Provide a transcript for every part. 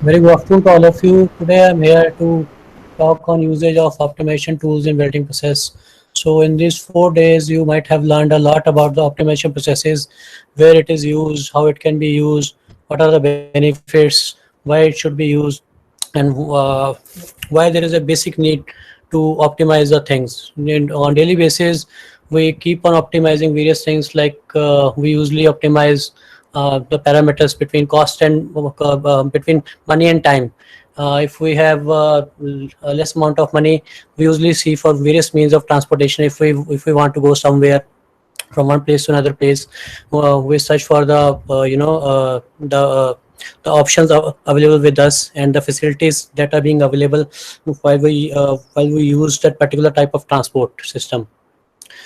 Very good afternoon to all of you. Today I'm here to talk on usage of optimization tools in welding process. So in these 4 days, you might have learned a lot about the optimization processes, where it is used, how it can be used, what are the benefits, why it should be used, and why there is a basic need to optimize the things. On daily basis, we keep on optimizing various things like we usually optimize the parameters between cost and between money and time. If we have a less amount of money, we usually see for various means of transportation. If we want to go somewhere from one place to another place, we search for the the options available with us and the facilities that are being available while we use that particular type of transport system.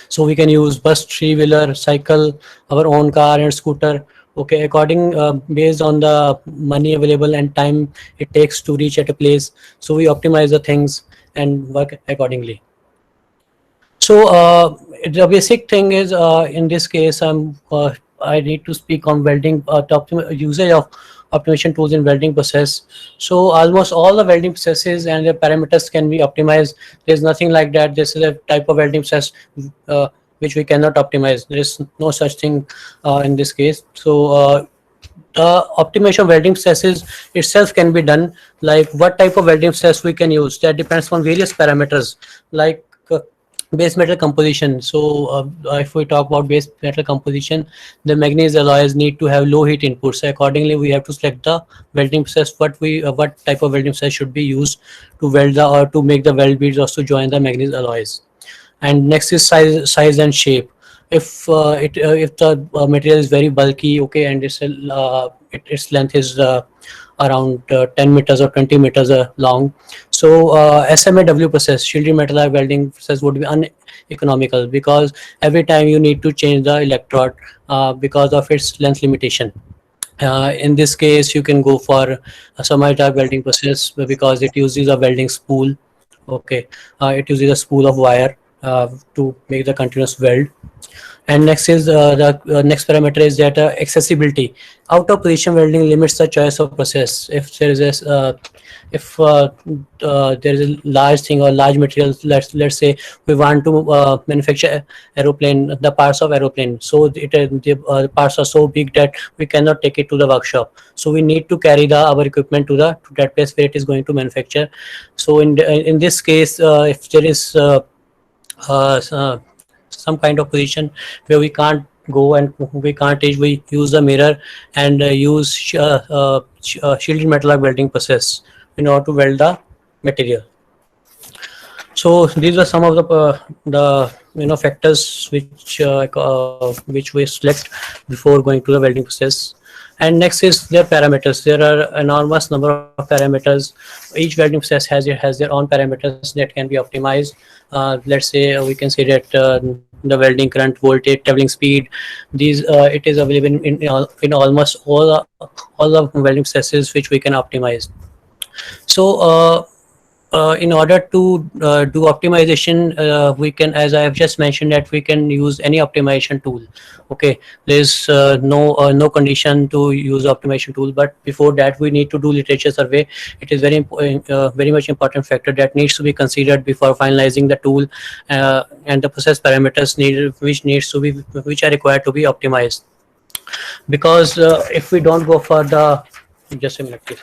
So we can use bus, three-wheeler, cycle, our own car and scooter. Okay, according based on the money available and time it takes to reach at a place, so we optimize the things and work accordingly. So the basic thing is, in this case, I need to speak on welding, usage of optimization tools in welding process. So almost all the welding processes and the parameters can be optimized. There's nothing like that. This is a type of welding process uh, which we cannot optimize. There is no such thing in this case. So the optimization of welding processes itself can be done. Like what type of welding process we can use, that depends on various parameters, like base metal composition. So if we talk about base metal composition, the manganese alloys need to have low heat input, so accordingly we have to select the welding process, what type of welding process should be used to weld the or to make the weld beads or to join the manganese alloys. And next is size and shape. If the material is very bulky, okay, and its length is around 10 meters or 20 meters long, so SMAW process, shielded metal arc welding process, would be uneconomical, because every time you need to change the electrode because of its length limitation. In this case, you can go for a semi-dark welding process because it uses a welding spool. Okay, it uses a spool of wire to make the continuous weld. And next is the next parameter is that accessibility. Out of position welding limits the choice of process. If there is a large thing or large material, let's say we want to manufacture aeroplane, the parts of aeroplane. So the parts are so big that we cannot take it to the workshop. So we need to carry our equipment to that place where it is going to manufacture. So in this case, if there is some kind of position where we can't go and we can't reach, we use the mirror and use shielded metal arc welding process in order to weld the material. So these are some of the factors which we select before going to the welding process. And next is their parameters. There are enormous number of parameters. Each welding process has their own parameters that can be optimized. Let's say we can say that the welding current, voltage, traveling speed. These it is available in almost all the welding processes which we can optimize. So in order to do optimization, we can, as I have just mentioned, that we can use any optimization tool. Okay, there's no condition to use optimization tool, but before that we need to do literature survey. It is very much important factor that needs to be considered before finalizing the tool, and the process parameters which are required to be optimized. Because if we don't go for the just a minute please.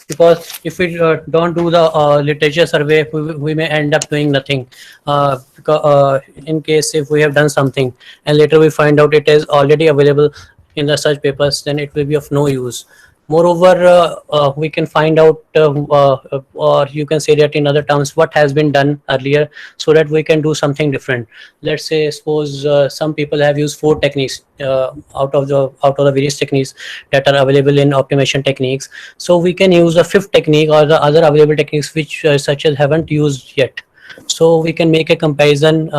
Because if we don't do the literature survey, we may end up doing nothing. In case if we have done something and later we find out it is already available in the search papers, then it will be of no use. Moreover, we can find out, or you can say that in other terms, what has been done earlier, so that we can do something different. Let's say, suppose some people have used 4 techniques out of the various techniques that are available in optimization techniques. So we can use the fifth technique or the other available techniques which such as haven't used yet. So we can make a comparison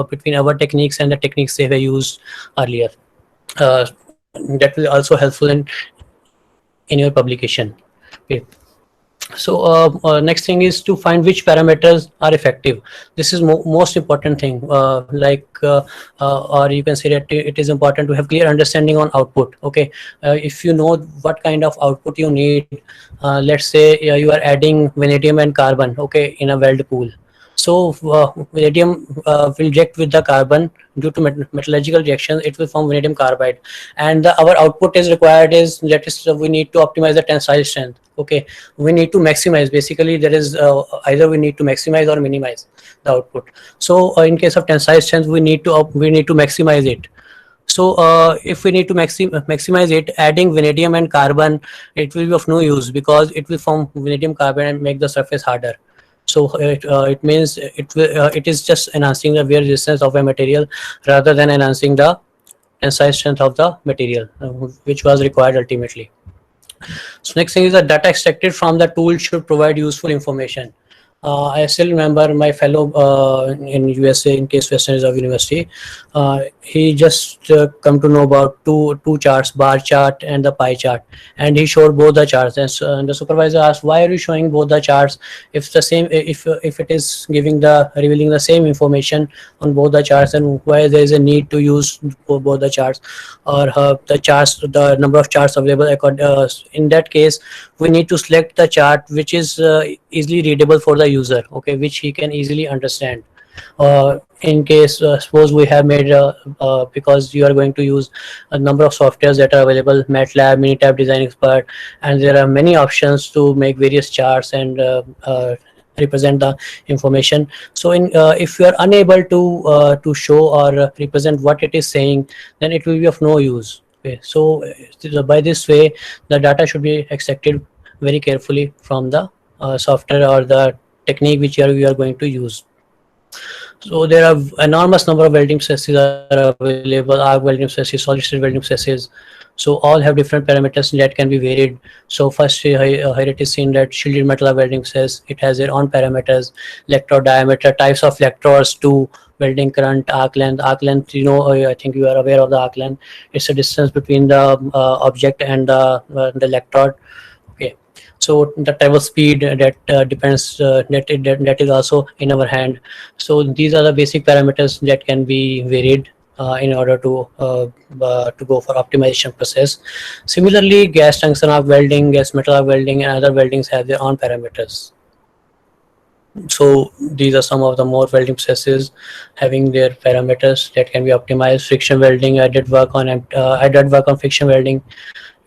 between our techniques and the techniques they were used earlier. That will also helpful in your publication. Okay. So next thing is to find which parameters are effective. This is most important thing. Or you can say that it is important to have clear understanding on output. Okay, if you know what kind of output you need, let's say you are adding vanadium and carbon, okay, in a weld pool. So vanadium will react with the carbon due to metallurgical reaction. It will form vanadium carbide, and our output is required is that is we need to optimize the tensile strength. Okay, we need to maximize. Basically, there is either we need to maximize or minimize the output. So in case of tensile strength, we need to maximize it. So if we need to maximize it, adding vanadium and carbon, it will be of no use because it will form vanadium carbon and make the surface harder. So it means it is just enhancing the wear resistance of a material rather than enhancing the tensile strength of the material, which was required ultimately. So next thing is the data extracted from the tool should provide useful information. I still remember my fellow in USA in Case Western Reserve University. He just come to know about two charts, bar chart and the pie chart, and he showed both the charts. And the supervisor asked, "Why are you showing both the charts? If the same, if it is giving the revealing the same information on both the charts, and why there is a need to use both the charts, or the charts, the number of charts available?" In that case, we need to select the chart which is easily readable for the user, okay, which he can easily understand. In case suppose we have made because you are going to use a number of softwares that are available, MATLAB, Minitab, Design Expert, and there are many options to make various charts and represent the information. So in if you are unable to show or represent what it is saying, then it will be of no use. Okay, so by this way the data should be extracted very carefully from the software or the technique which you are going to use. So there are enormous number of welding processes are available: arc welding processes, solid state welding processes. So all have different parameters that can be varied. So first here it is seen that shielded metal welding process, it has their own parameters: electrode diameter, types of electrodes, to welding current, arc length. Arc length, you know, I think you are aware of the arc length. It's a distance between the object and the electrode. Okay, so the travel speed that depends that is also in our hand. So these are the basic parameters that can be varied in order to go for optimization process. Similarly, gas tungsten arc welding, gas metal arc welding, and other weldings have their own parameters. So these are some of the more welding processes having their parameters that can be optimized. Friction welding, I did work on friction welding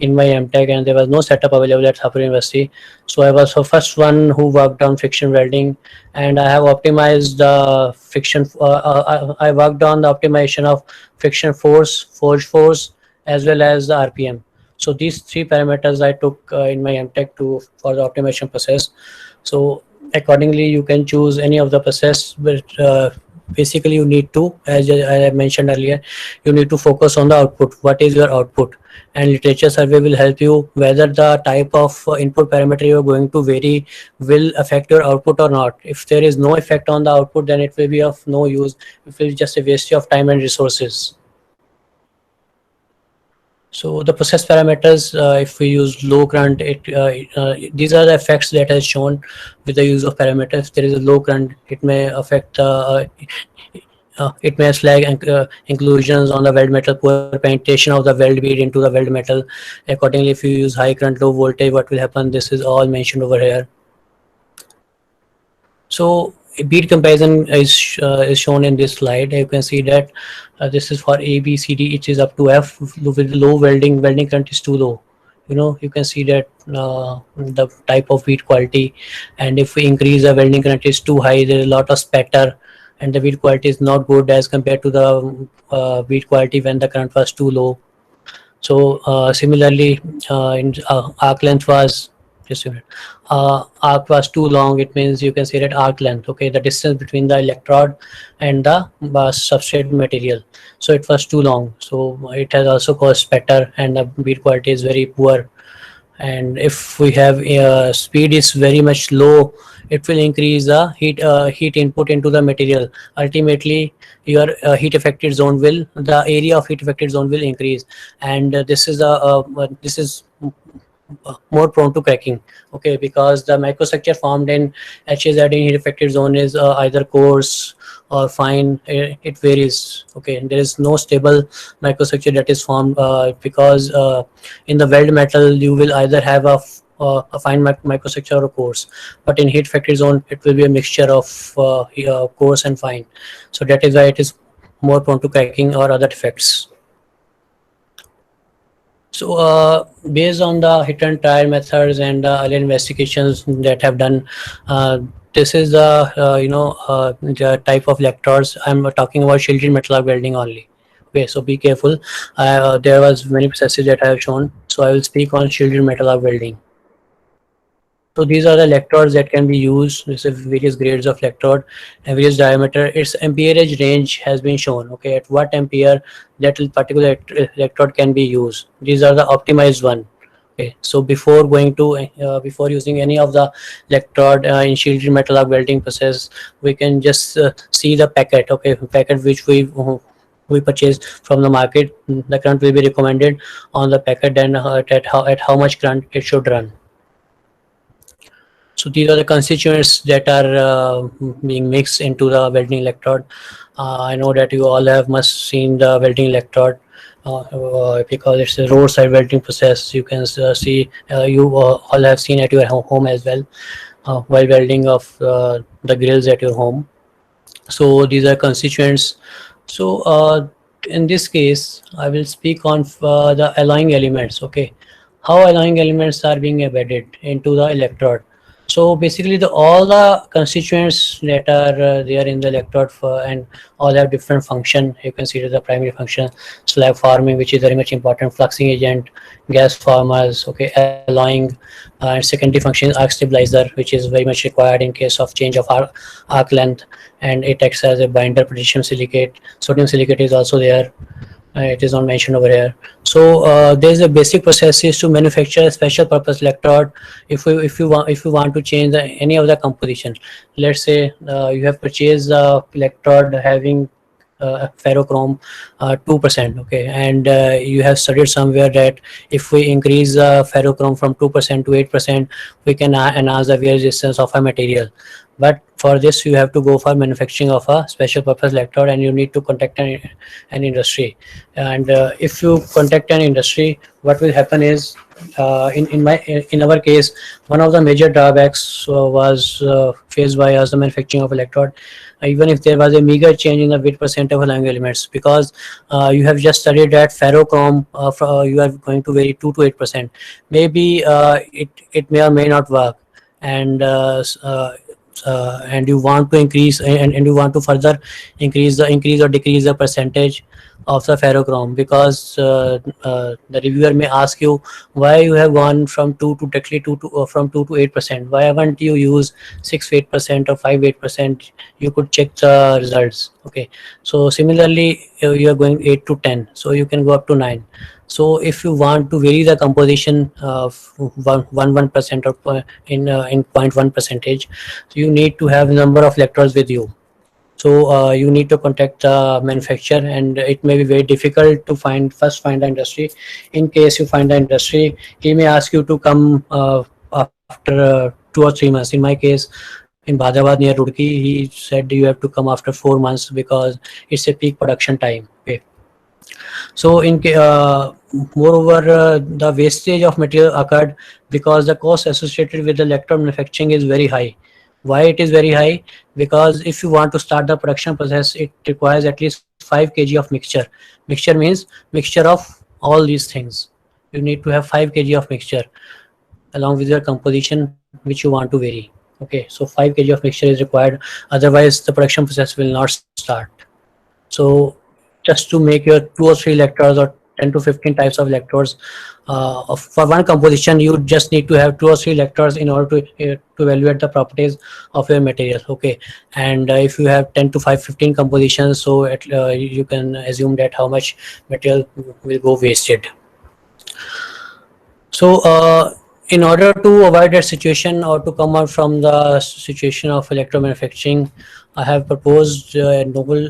in my MTech, and there was no setup available at Hapur University. So I was the first one who worked on friction welding, and I have optimized the friction. I worked on the optimization of friction force, forge force, as well as the RPM. So these three parameters I took in my MTech to for the optimization process. So accordingly, you can choose any of the process, but basically you need to, as I mentioned earlier, you need to focus on the output. What is your output? And literature survey will help you whether the type of input parameter you are going to vary will affect your output or not. If there is no effect on the output, then it will be of no use. It will be just a waste of time and resources. So the process parameters, if we use low current, these are the effects that is shown with the use of parameters. If there is a low current, it may affect it may slag inclusions on the weld metal, poor penetration of the weld bead into the weld metal. Accordingly, if you use high current, low voltage, what will happen? This is all mentioned over here. So bead comparison is shown in this slide. You can see that this is for A, B, C, D. It is up to F. With low welding current is too low. You know, you can see that the type of bead quality, and if we increase the welding current is too high, there is a lot of spatter, and the bead quality is not good as compared to the bead quality when the current was too low. So similarly, in arc length was just a minute. Arc was too long. It means you can say that arc length. Okay, the distance between the electrode and the substrate material. So it was too long. So it has also caused spatter, and the bead quality is very poor. And if we have speed is very much low, it will increase the heat input into the material. Ultimately, your heat affected zone will, the area of heat affected zone will increase, and this is more prone to cracking. Okay, because the microstructure formed in HAZ in heat affected zone is either coarse or fine. It varies. Okay, there is no stable microstructure that is formed because in the weld metal you will either have a fine microstructure or coarse, but in heat affected zone it will be a mixture of coarse and fine. So that is why it is more prone to cracking or other defects. So, based on the hit and try methods and earlier investigations that have done, this is the the type of electrodes. I'm talking about shielded metal arc welding only. Okay, so be careful. There was many processes that I have shown, so I will speak on shielded metal arc welding. So these are the electrodes that can be used. There's various grades of electrode and various diameter. Its amperage range has been shown. Okay, at what ampere that particular electrode can be used. These are the optimized one. Okay, so before going to before using any of the electrode in shielded metal arc welding process, we can just see the packet. Okay, packet which we purchase from the market. The current will be recommended on the packet and at how much current it should run. So these are the constituents that are being mixed into the welding electrode. I know that you all have must seen the welding electrode because it's a roadside welding process. You can see you all have seen at your home as well while welding of the grills at your home. So these are constituents. So in this case, I will speak on the alloying elements. Okay, how alloying elements are being embedded into the electrode. So basically, all the constituents that are there in the electrode and all have different function. You can see the primary function, slag forming, which is very much important, fluxing agent, gas formers, okay, alloying, and secondary function is arc stabilizer, which is very much required in case of change of arc length, and it acts as a binder, potassium silicate. Sodium silicate is also there. It is not mentioned over here. So there is a basic process is to manufacture a special purpose electrode. If you want to change any of the composition, let's say you have purchased a electrode having ferrochrome 2%. Okay, and you have studied somewhere that if we increase ferrochrome from 2% to 8%, we can enhance the wear resistance of a material. But for this you have to go for manufacturing of a special purpose electrode, and you need to contact an industry. And if you contact an industry, what will happen is in our case, one of the major drawbacks was faced by us, the manufacturing of electrode, even if there was a meager change in the weight percent of alloying elements, because you have just studied that ferrochrome you are going to vary 2 to 8%. Maybe it may or may not work, and and you want to increase and you want to further increase or decrease the percentage of the ferrochrome, because the reviewer may ask you why you have gone from 2 to directly 2 to from 2 to 8%. Why haven't you used 6 8% or 5 8%? You could check the results. Okay, so similarly you are going 8 to 10, so you can go up to 9. So if you want to vary the composition of 1% or in 0.1 percentage, so you need to have a number of electrodes with you. So you need to contact the manufacturer, and it may be very difficult to find the industry. In case you find the industry, he may ask you to come after 2 or 3 months. In my case, in Bhadabad near Rudki, he said you have to come after 4 months because it's a peak production time. Okay. So moreover, the wastage of material occurred because the cost associated with the electrode manufacturing is very high. Why it is very high? Because if you want to start the production process, it requires at least 5 kg of mixture. Mixture means mixture of all these things. You need to have 5 kg of mixture along with your composition which you want to vary. Okay, so 5 kg of mixture is required, otherwise the production process will not start. So just to make your 2 or 3 electrodes or 10 to 15 types of electrodes for one composition, you just need to have 2 or 3 electrodes in order to evaluate the properties of your material. Okay, and if you have 10 to 15 compositions, so you can assume that how much material will go wasted. So in order to avoid that situation or to come out from the situation of electro manufacturing, I have proposed a novel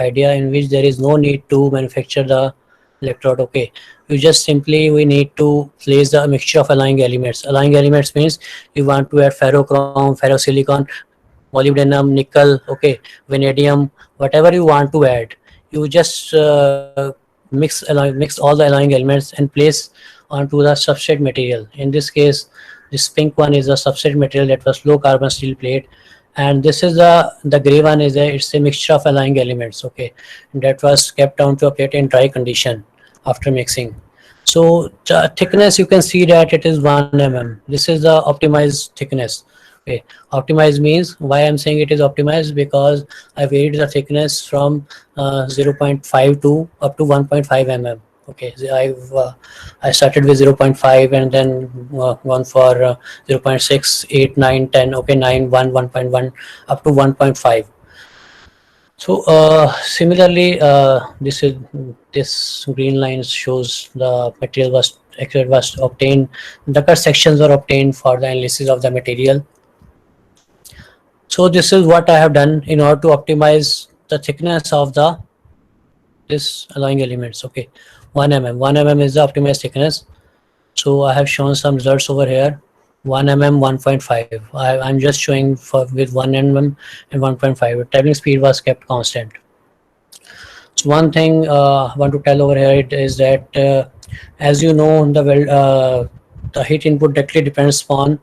idea in which there is no need to manufacture the electrode. Okay, you just simply we need to place the mixture of alloying elements. Alloying elements means you want to add ferrochrome, ferrosilicon, molybdenum, nickel, okay, vanadium, whatever you want to add. You just mix all the alloying elements and place onto the substrate material. In this case, this pink one is a substrate material that was low carbon steel plate, and this is the gray one is it's a mixture of alloying elements. Okay, that was kept down to a plate in dry condition after mixing. So the thickness, you can see that it is 1 mm. This is the optimized thickness. Okay, optimized means, why I'm saying it is optimized, because I varied the thickness from 0.5 to up to 1.5 mm. Okay, so I started with 0.5 and then gone for 0.6, 8, 9, 10. Okay, 9, 1, 1.1 up to 1.5. So similarly, this green line shows the material was actually was obtained. The cut sections were obtained for the analysis of the material. So this is what I have done in order to optimize the thickness of the this alloying elements. Okay, 1 mm. 1 mm is the optimized thickness. So I have shown some results over here. 1 mm, 1.5. I'm just showing for with 1 mm and 1.5. Traveling speed was kept constant. So one thing I want to tell over here is that as you know, the heat input directly depends upon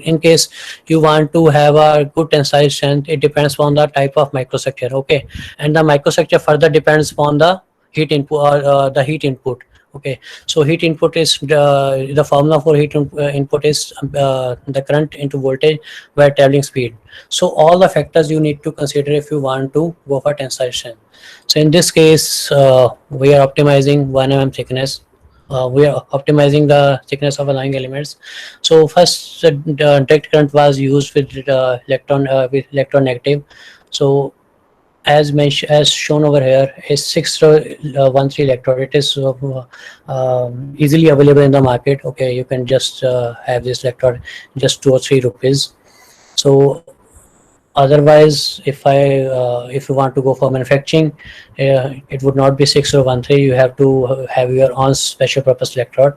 in case you want to have a good tensile strength, it depends upon the type of microstructure. Okay, and the microstructure further depends upon the heat input or the heat input. Okay, so heat input is the formula for input is the current into voltage by traveling speed. So all the factors you need to consider if you want to go for tensile strength. So in this case, we are optimizing 1 mm thickness. We are optimizing the thickness of alloying elements. So first, direct current was used with electron negative. So as mentioned, as shown over here, is 613 electrode. It is easily available in the market. Okay, you can just have this electrode just 2 or 3 rupees. So otherwise, if you want to go for manufacturing, it would not be 6013. You have to have your own special purpose electrode.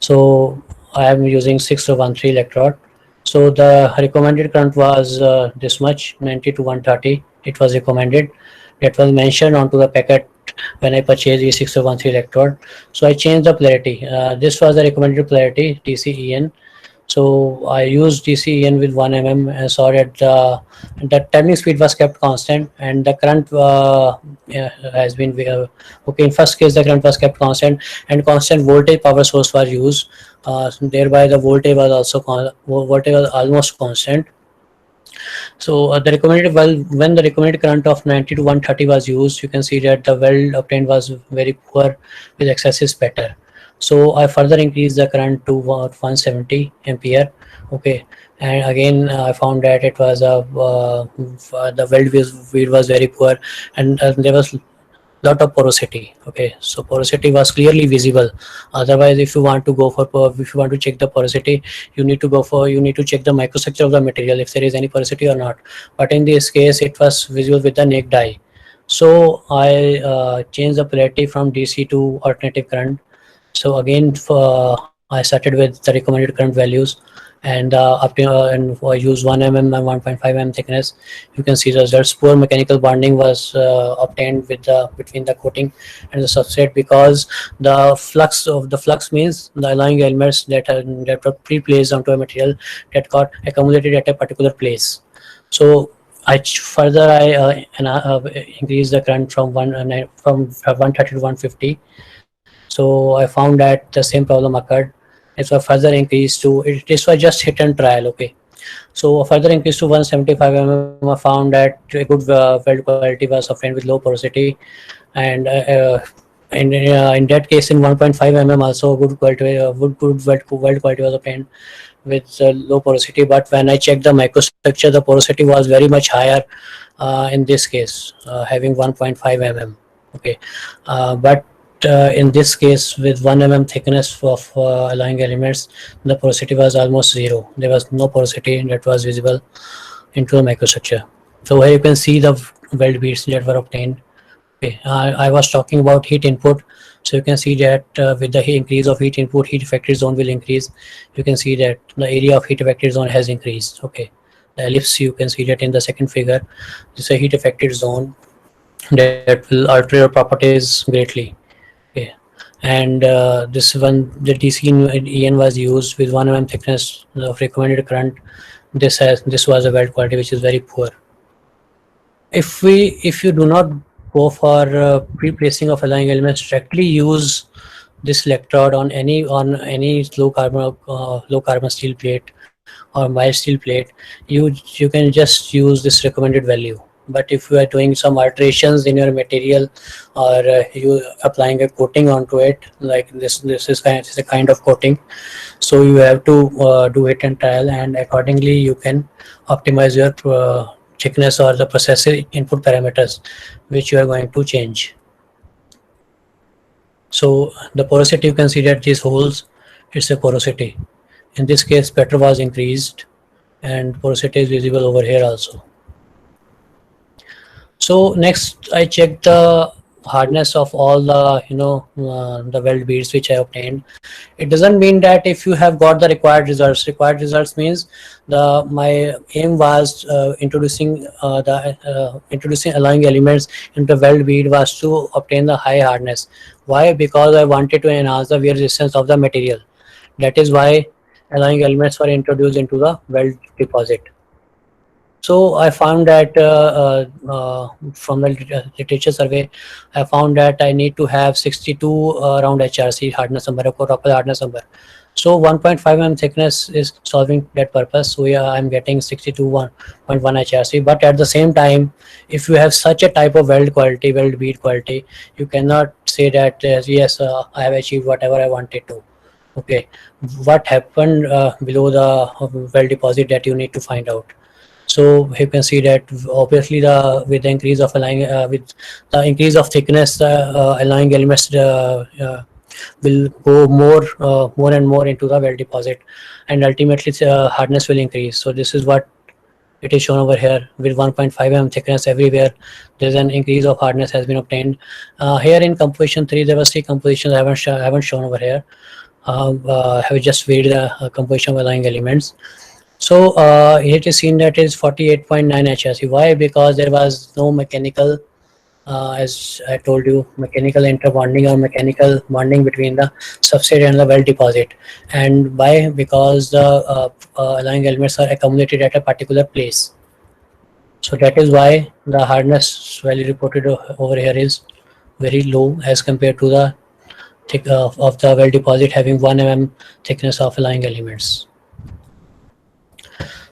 So I am using 6013 electrode. So the recommended current was this much, 90 to 130. It was recommended. That was mentioned onto the packet when I purchased E6013 electrode. So I changed the polarity. This was the recommended polarity, TCEN. So I used DCEN with 1 mm and saw that the turning speed was kept constant and the current has been okay. In first case, the current was kept constant and constant voltage power source was used. Thereby, the voltage was also voltage was almost constant. So the recommended when the recommended current of 90 to 130 was used, you can see that the weld obtained was very poor with excessive spatter. So I further increased the current to 170 ampere. Okay, and again I found that it was the weld was very poor, and there was lot of porosity. Okay, so porosity was clearly visible. Otherwise, if you want to go for if you want to check the porosity, you need to check the microstructure of the material if there is any porosity or not. But in this case, it was visible with the naked eye. So I changed the polarity from DC to alternative current. So again, I started with the recommended current values, and and I use 1 mm and 1.5 mm thickness. You can see the results. Poor mechanical bonding was obtained with the between the coating and the substrate, because the flux means the alloying elements that were pre-placed onto a material that got accumulated at a particular place. So further increased the current from 130 to 150. So I found that the same problem occurred. It was further increased to this was just hit and trial. Okay, so a further increase to 175 mm. I found that a good weld quality was obtained with low porosity, and in that case, in 1.5 mm also good quality, good weld quality was obtained with low porosity. But when I checked the microstructure, the porosity was very much higher in this case, having 1.5 mm. Okay, but in this case, with 1 mm thickness of alloying elements, the porosity was almost zero. There was no porosity that was visible into the microstructure. So here you can see the weld beads that were obtained. Okay, I was talking about heat input. So you can see that with the increase of heat input, heat affected zone will increase. You can see that the area of heat affected zone has increased. Okay, the ellipse, you can see that in the second figure. This is a heat affected zone that will alter your properties greatly. Okay, and this one, the DC in EN was used with 1 mm thickness of recommended current. This was a weld quality which is very poor. If you do not go for pre-placing of alloying elements, directly use this electrode on any low carbon steel plate or mild steel plate. You can just use this recommended value. But if you are doing some alterations in your material, or you applying a coating onto it, like this is a kind of coating, so you have to do it and trial, and accordingly you can optimize your thickness or the processor input parameters which you are going to change. So the porosity, you can see that these holes, it's a porosity. In this case pressure was increased and porosity is visible over here also. So next I checked the hardness of all the the weld beads which I obtained. It doesn't mean that if you have got the required results. Required results means the my aim was introducing alloying elements into the weld bead was to obtain the high hardness. Why? Because I wanted to enhance the wear resistance of the material. That is why alloying elements were introduced into the weld deposit. So I found that from the literature survey, I found that I need to have 62 round HRC hardness number, or proper hardness number. So 1.5 mm thickness is solving that purpose. So yeah, I'm getting 62 1.1 HRC. But at the same time, if you have such a type of weld quality, weld bead quality, you cannot say that yes, I have achieved whatever I wanted to. Okay, what happened below the weld deposit, that you need to find out. So you can see that obviously the with the increase of alloying with the increase of thickness, alloying elements will go more and more into the weld deposit, and ultimately hardness will increase. So this is what it is shown over here with 1.5 mm thickness everywhere. There's an increase of hardness has been obtained. Here in composition 3 there was 3 compositions I haven't shown over here. Have just varied the composition of alloying elements. So it is seen that is 48.9 HRC. Why? Because there was no mechanical, as I told you, mechanical interbonding or mechanical bonding between the substrate and the weld deposit. And why? Because the alloying elements are accumulated at a particular place. So that is why the hardness value reported over here is very low as compared to the thick of the weld deposit having 1 mm thickness of alloying elements.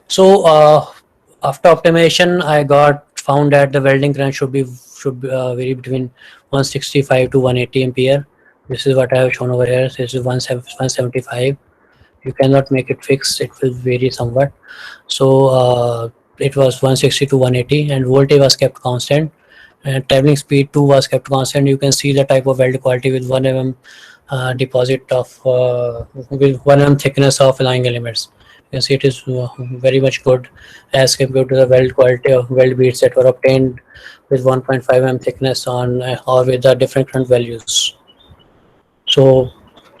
So after optimization, I got found that the welding current should vary between 165 to 180 ampere. This is what I have shown over here. This is 175. You cannot make it fixed. It will vary somewhat. So it was 160 to 180, and voltage was kept constant. And traveling speed too was kept constant. You can see the type of weld quality with 1 mm deposit of with 1 mm thickness of alloying elements. You can see it is very much good as compared to the weld quality of weld beads that were obtained with 1.5 mm thickness on or with the different current values. So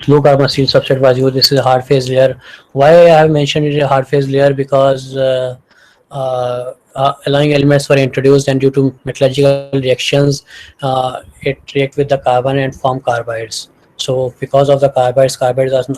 low carbon steel substrate was used. This is a hard phase layer. Why I have mentioned it a hard phase layer? Because alloying elements were introduced, and due to metallurgical reactions, it react with the carbon and form carbides. So because of the carbides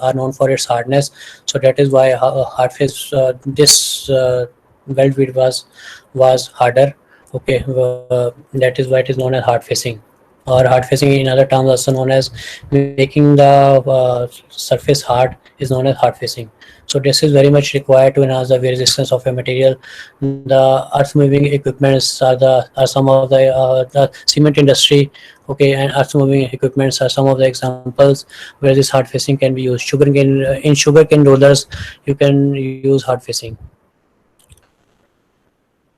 are known for its hardness. So that is why hard phase this weld bead was harder. Okay, that is why it is known as hard facing, or hard facing in other terms also known as making the surface hard is known as hard facing. So this is very much required to enhance the wear resistance of a material. The earth moving equipments are some of the cement industry. Okay, and earth moving equipments are some of the examples where this hard facing can be used. Sugarcane rollers, you can use hard facing.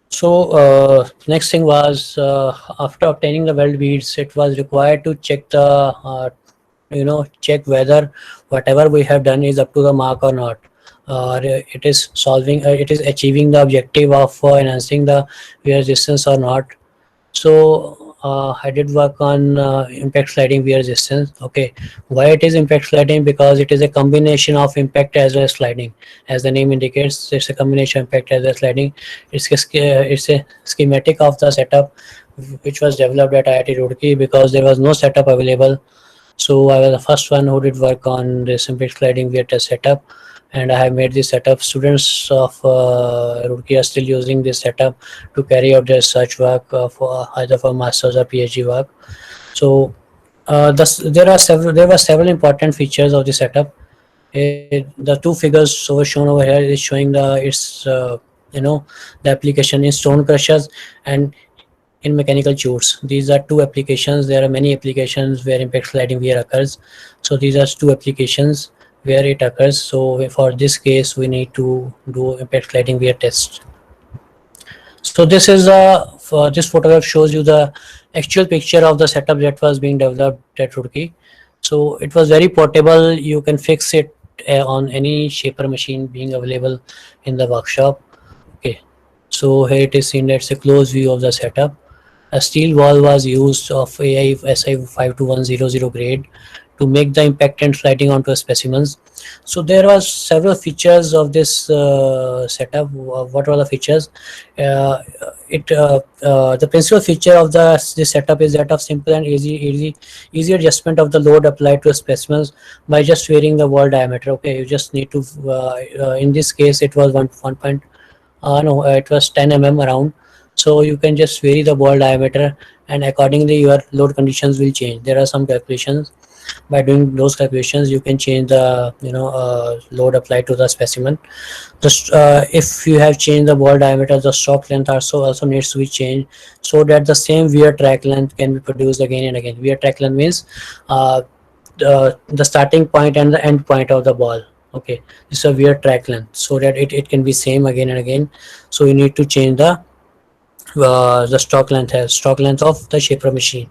So next thing was after obtaining the weld beads, it was required to check the check whether whatever we have done is up to the mark or not, or it is achieving the objective of enhancing the wear resistance or not. So I did work on impact sliding wear resistance. Okay, why it is impact sliding? Because it is a combination of impact as well as sliding. As the name indicates, it's a combination of impact as well as sliding. It's a schematic of the setup which was developed at IIT Roorkee because there was no setup available. So I was the first one who did work on this impact sliding wear test setup, and I have made this setup. Students of Roorkee are still using this setup to carry out their research work for either for masters or PhD work. So there were several important features of the setup. The two figures shown over here is showing the application in stone crushers and in mechanical tubes. These are two applications. There are many applications where impact sliding wear occurs. So these are two applications where it occurs. So for this case, we need to do impact sliding wear test. So this photograph shows you the actual picture of the setup that was being developed at Roorkee. So it was very portable. You can fix it on any shaper machine being available in the workshop. Okay, so here it is seen. That's a close view of the setup. A steel wall was used of AI SI 52100 grade to make the impact and sliding onto specimens. So there was several features of this setup. What were the features? The principal feature of this setup is that of simple and easy adjustment of the load applied to specimens by just varying the wall diameter. Okay, you just need to. In this case, it was one point. No, it was 10 mm around. So you can just vary the ball diameter, and accordingly your load conditions will change. There are some calculations. By doing those calculations, you can change the load applied to the specimen. Just if you have changed the ball diameter, the stroke length also needs to be changed so that the same wear track length can be produced again and again. Wear track length means the starting point and the end point of the ball. Okay, this is a wear track length so that it can be same again and again. So you need to change the stroke length of the shaper machine.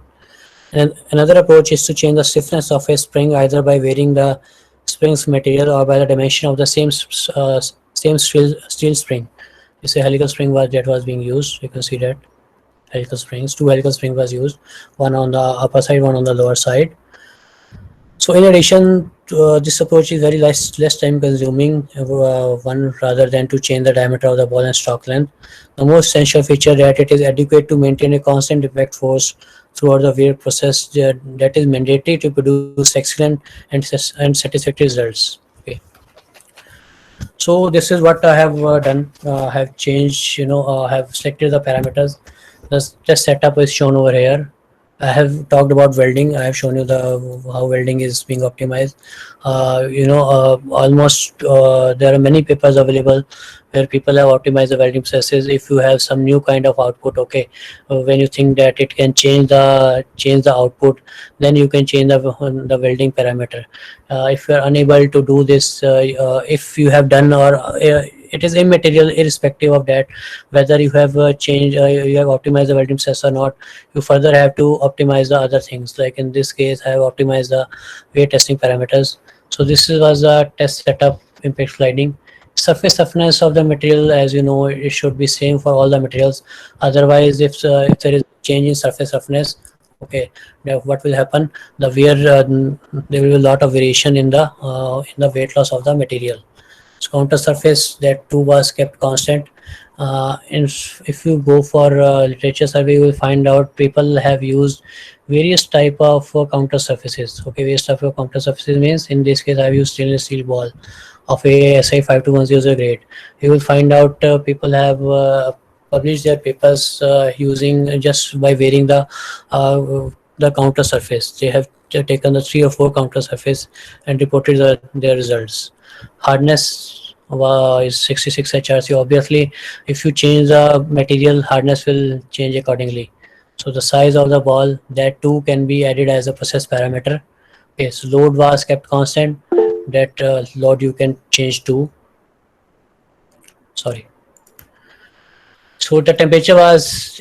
And another approach is to change the stiffness of a spring either by varying the spring's material or by the dimension of the same steel spring. It's a helical spring that was being used. You can see that two helical springs was used, one on the upper side, one on the lower side. So in addition, this approach is very less time consuming one rather than to change the diameter of the ball and stroke length. The most essential feature that it is adequate to maintain a constant impact force throughout the wear process that is mandatory to produce excellent and satisfactory results. Okay. So this is what I have done. I have changed, have selected the parameters. The test setup is shown over here. I have talked about welding. I have shown you how welding is being optimized. Almost there are many papers available where people have optimized the welding processes. If you have some new kind of output, okay, when you think that it can change the output, then you can change the welding parameter. If you are unable to do this, if you have done or it is immaterial irrespective of that whether you have changed you have optimized the welding process or not. You further have to optimize the other things. Like in this case, I have optimized the wear testing parameters. So this was a test setup impact sliding. Surface toughness of the material, as you know, it should be same for all the materials. Otherwise, if there is change in surface toughness, okay, now what will happen? The wear there will be a lot of variation in the weight loss of the material. So counter surface, that too was kept constant. And if you go for literature survey, you will find out people have used various type of counter surfaces. Okay, various type of counter surfaces means in this case I have used stainless steel ball of a SI 52100 grade. You will find out people have published their papers using just by varying the counter surface. They have taken the 3 or 4 counter surface and reported their results. Hardness is 66 HRC. Obviously, if you change the material, hardness will change accordingly. So the size of the ball, that too can be added as a process parameter. Okay, so load was kept constant. That load you can change to. Sorry. So the temperature was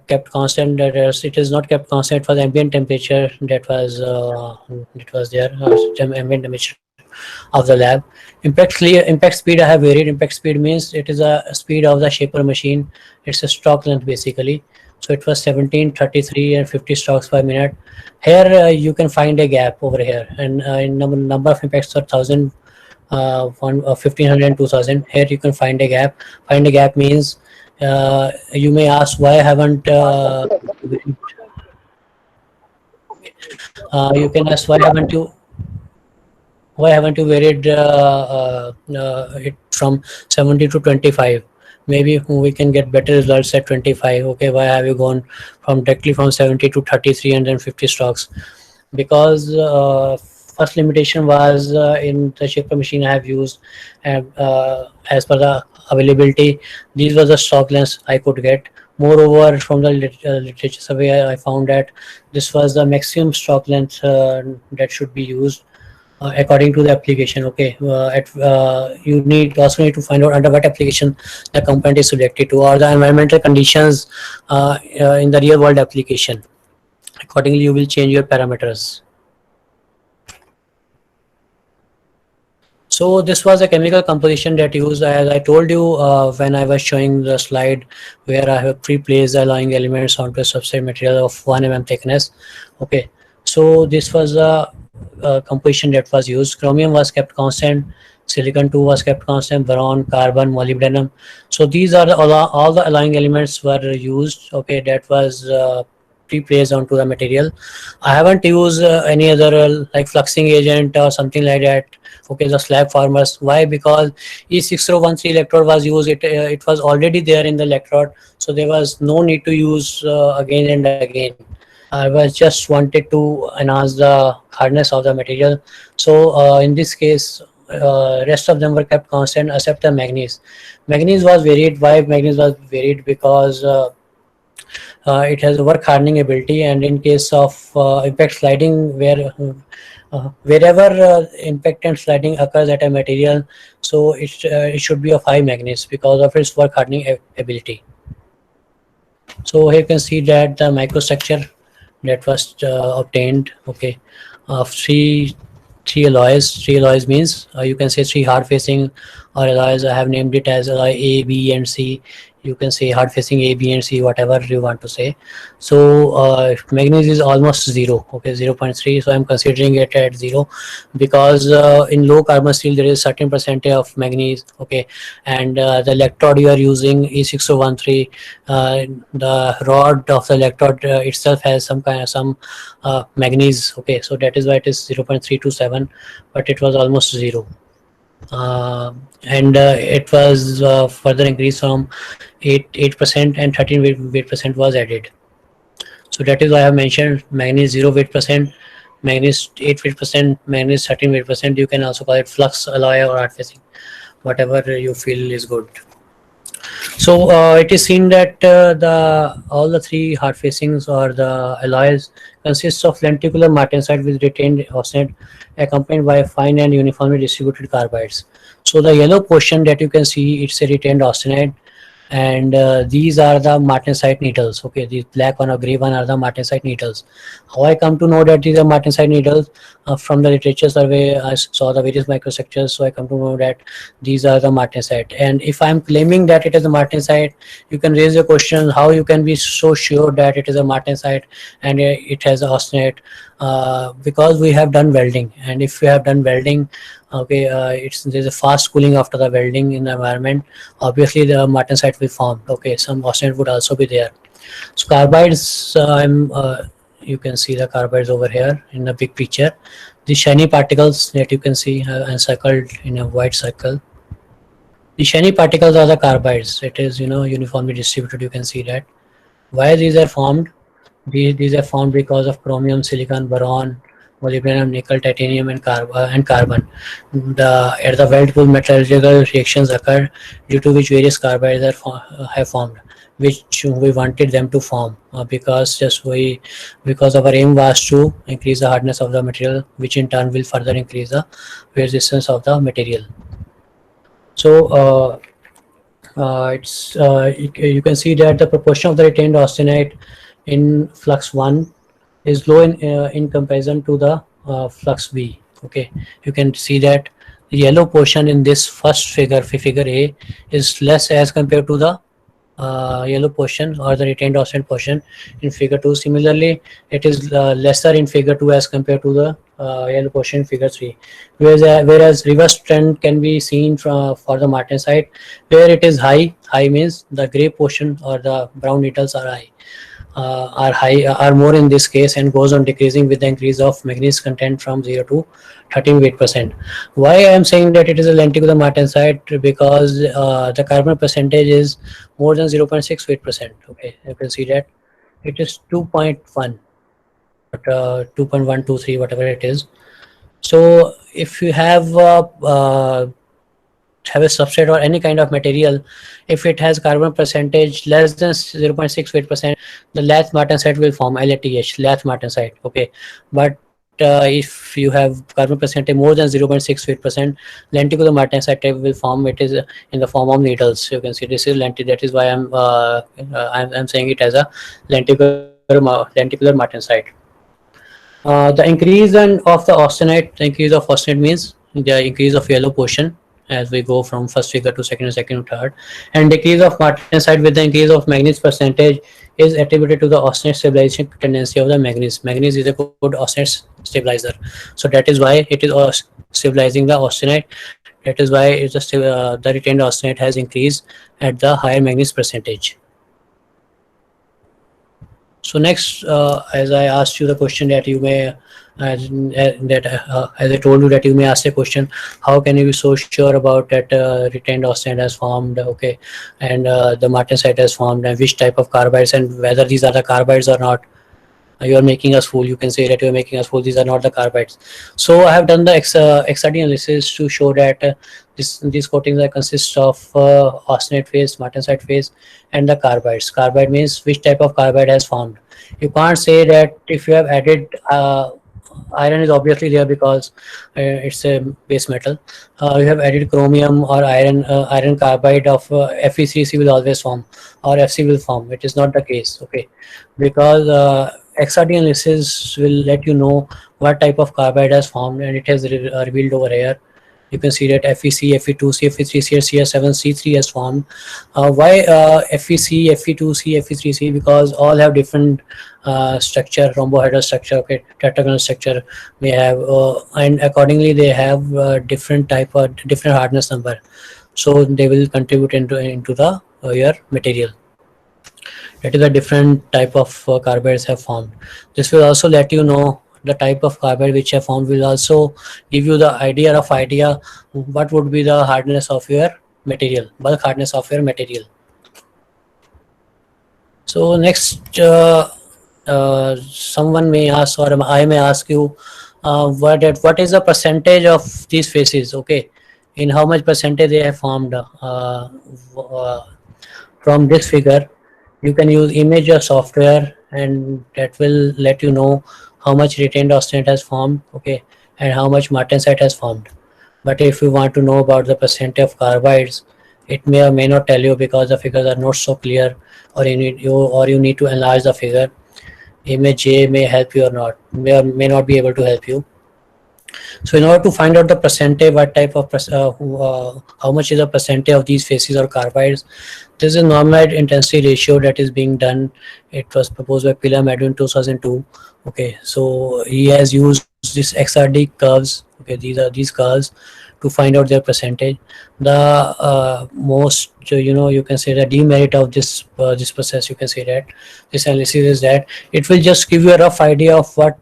kept constant. That is, it is not kept constant for the ambient temperature that was there. Ambient temperature of the lab. Impact speed, I have varied. Impact speed means it is a speed of the shaper machine. It's a stroke length basically. So it was 17, 33 and 50 strokes per minute. Here you can find a gap over here, and in number of impacts are 1000, 1500 and 2000. Here you can find a gap. Find a gap means you may ask why haven't you can ask why haven't you varied it from 70 to 25? Maybe we can get better results at 25. Okay, why have you gone from directly from 70 to 33 and then 50 stocks? Because first limitation was in the shaper machine I have used, and as per the availability, these were the stock lengths I could get. Moreover, from the literature survey, I found that this was the maximum stock length that should be used according to the application. Okay, you also need to find out under what application the component is selected to, or the environmental conditions in the real world application. Accordingly, you will change your parameters. So this was a chemical composition that used, as I told you when I was showing the slide where I have pre-placed the alloying elements onto a substrate material of 1 mm thickness. Okay, so this was a composition that was used. Chromium was kept constant, silicon 2 was kept constant, boron, carbon, molybdenum. So these are all the alloying elements were used. Okay, that was pre-placed onto the material. I haven't used any other like fluxing agent or something like that. Okay, the slag formers. Why? Because E6013 electrode was used. It was already there in the electrode, so there was no need to use again and again. I was just wanted to enhance the hardness of the material. So in this case, rest of them were kept constant except the manganese. Manganese was varied. Why manganese was varied? Because it has a work hardening ability, and in case of impact sliding, wherever impact and sliding occurs at a material, so it should be of high manganese because of its work hardening ability. So here you can see that the microstructure that was obtained, okay, of three alloys. Three alloys means you can say three hard facing or alloys. I have named it as alloy A, B, and C. You can say hard facing A, B, and C, whatever you want to say. So manganese is almost zero, okay, 0.3. So I'm considering it at zero because in low carbon steel there is certain percentage of manganese, okay, and the electrode you are using E6013, the rod of the electrode itself has some manganese, okay, so that is why it is 0.327, but it was almost zero. And it was further increased from 8% and 13 weight percent was added. So that is why I have mentioned manganese 0 weight percent, manganese 8 weight percent, manganese 13 weight percent. You can also call it flux alloy or hard facing, whatever you feel is good. So it is seen that all the three hard facings or the alloys consists of lenticular martensite with retained austenite accompanied by fine and uniformly distributed carbides. So the yellow portion that you can see, it's a retained austenite, and these are the martensite needles. Okay, these black one or gray one are the martensite needles. How I come to know that these are martensite needles? From the literature survey, I saw the various microstructures, so I come to know that these are the martensite. And if I'm claiming that it is a martensite, you can raise a question how you can be so sure that it is a martensite and it has a austenite, because we have done welding, and if we have done welding, okay, there's a fast cooling after the welding in the environment. Obviously the martensite will form, okay, some austenite would also be there. So carbides, you can see the carbides over here in the big picture. The shiny particles that you can see encircled in a white circle, the shiny particles are the carbides. It is, uniformly distributed. You can see that. Why these are formed? These are formed because of chromium, silicon, boron, molybdenum, nickel, titanium, and carbon. At the weld pool, metallurgical reactions occur, due to which various carbides have formed, which we wanted them to form because our aim was to increase the hardness of the material, which in turn will further increase the resistance of the material. So you can see that the proportion of the retained austenite in flux 1 is low in comparison to the flux B. Okay, you can see that the yellow portion in this first figure A, is less as compared to the yellow portion or the retained austenite portion in figure 2. Similarly, it is lesser in figure 2 as compared to the yellow portion in figure 3. Whereas reverse trend can be seen for the martensite, where it is high. High means the gray portion or the brown needles are high. Are more in this case, and goes on decreasing with the increase of manganese content from 0 to 13 weight percent. Why I am saying that it is a lenticular martensite? Because the carbon percentage is more than 0.6 weight percent. Okay, you can see that it is 2.1, but 2.123, whatever it is. So if you have a substrate or any kind of material, if it has carbon percentage less than 0.6 weight percent, the lath martensite will form, LATH, lath martensite. Okay, but if you have carbon percentage more than 0.6 weight percent, lenticular martensite type will form. It is in the form of needles. You can see this is lenticular. That is why I'm saying it as a lenticular martensite. The increase of the austenite, the increase of austenite means the increase of yellow portion as we go from first figure to second to third, and decrease of martensite with the increase of manganese percentage is attributed to the austenite stabilization tendency of the manganese. Manganese is a good austenite stabilizer, so that is why it is stabilizing the austenite. That is why the retained austenite has increased at the higher manganese percentage. So next, as I asked you the question that you may, as I told you that you may ask a question, how can you be so sure about that retained austenite has formed, okay, and the martensite has formed, and which type of carbides, and whether these are the carbides or not. You are making us fool. You can say that you are making us fool. These are not the carbides. So I have done the XRD analysis to show that these coatings are consist of austenite phase, martensite phase, and the carbides. Carbide means which type of carbide has formed. You can't say that if you have added iron is obviously there because it's a base metal. You have added chromium or iron carbide of FeCC will always form, or FC will form. It is not the case. Okay, because XRD analysis will let you know what type of carbide has formed, and it has revealed over here. You can see that FeC, Fe2C, Fe3C, CS7, C3 has formed. Why FeC, Fe2C, Fe3C? Because all have different structure, rhombohedral structure, okay, tetragonal structure may have, and accordingly they have different type of different hardness number. So they will contribute into the your material. That is a different type of carbides have formed. This will also let you know the type of carbide which have formed, will also give you the idea what would be the hardness of your material, bulk hardness of your material. So next, someone may ask, or I may ask you, what is the percentage of these phases? Okay, in how much percentage they have formed? From this figure, you can use image or software, and that will let you know how much retained austenite has formed, okay, and how much martensite has formed. But if you want to know about the percentage of carbides, it may or may not tell you because the figures are not so clear, or you need to enlarge the figure. Image A may help you or not, may or may not be able to help you. So in order to find out the percentage, what type of how much is the percentage of these phases or carbides, this is a normalized intensity ratio that is being done. It was proposed by Pilamadu in 2002. Okay, so he has used this XRD curves. Okay, these curves to find out their percentage. The most you can say the demerit of this process, you can say that this analysis is that it will just give you a rough idea of what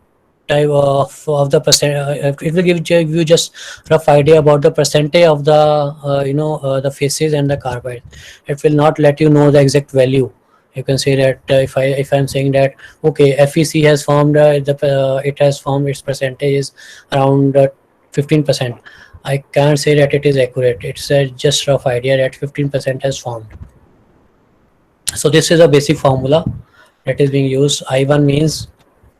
type of the percent. It will give you just rough idea about the percentage of the the phases and the carbide. It will not let you know the exact value. You can say that if I'm saying that okay, FeC has formed it has formed its percentage is around 15%. I can't say that it is accurate. It's a just rough idea that 15% has formed. So this is a basic formula that is being used. I1 means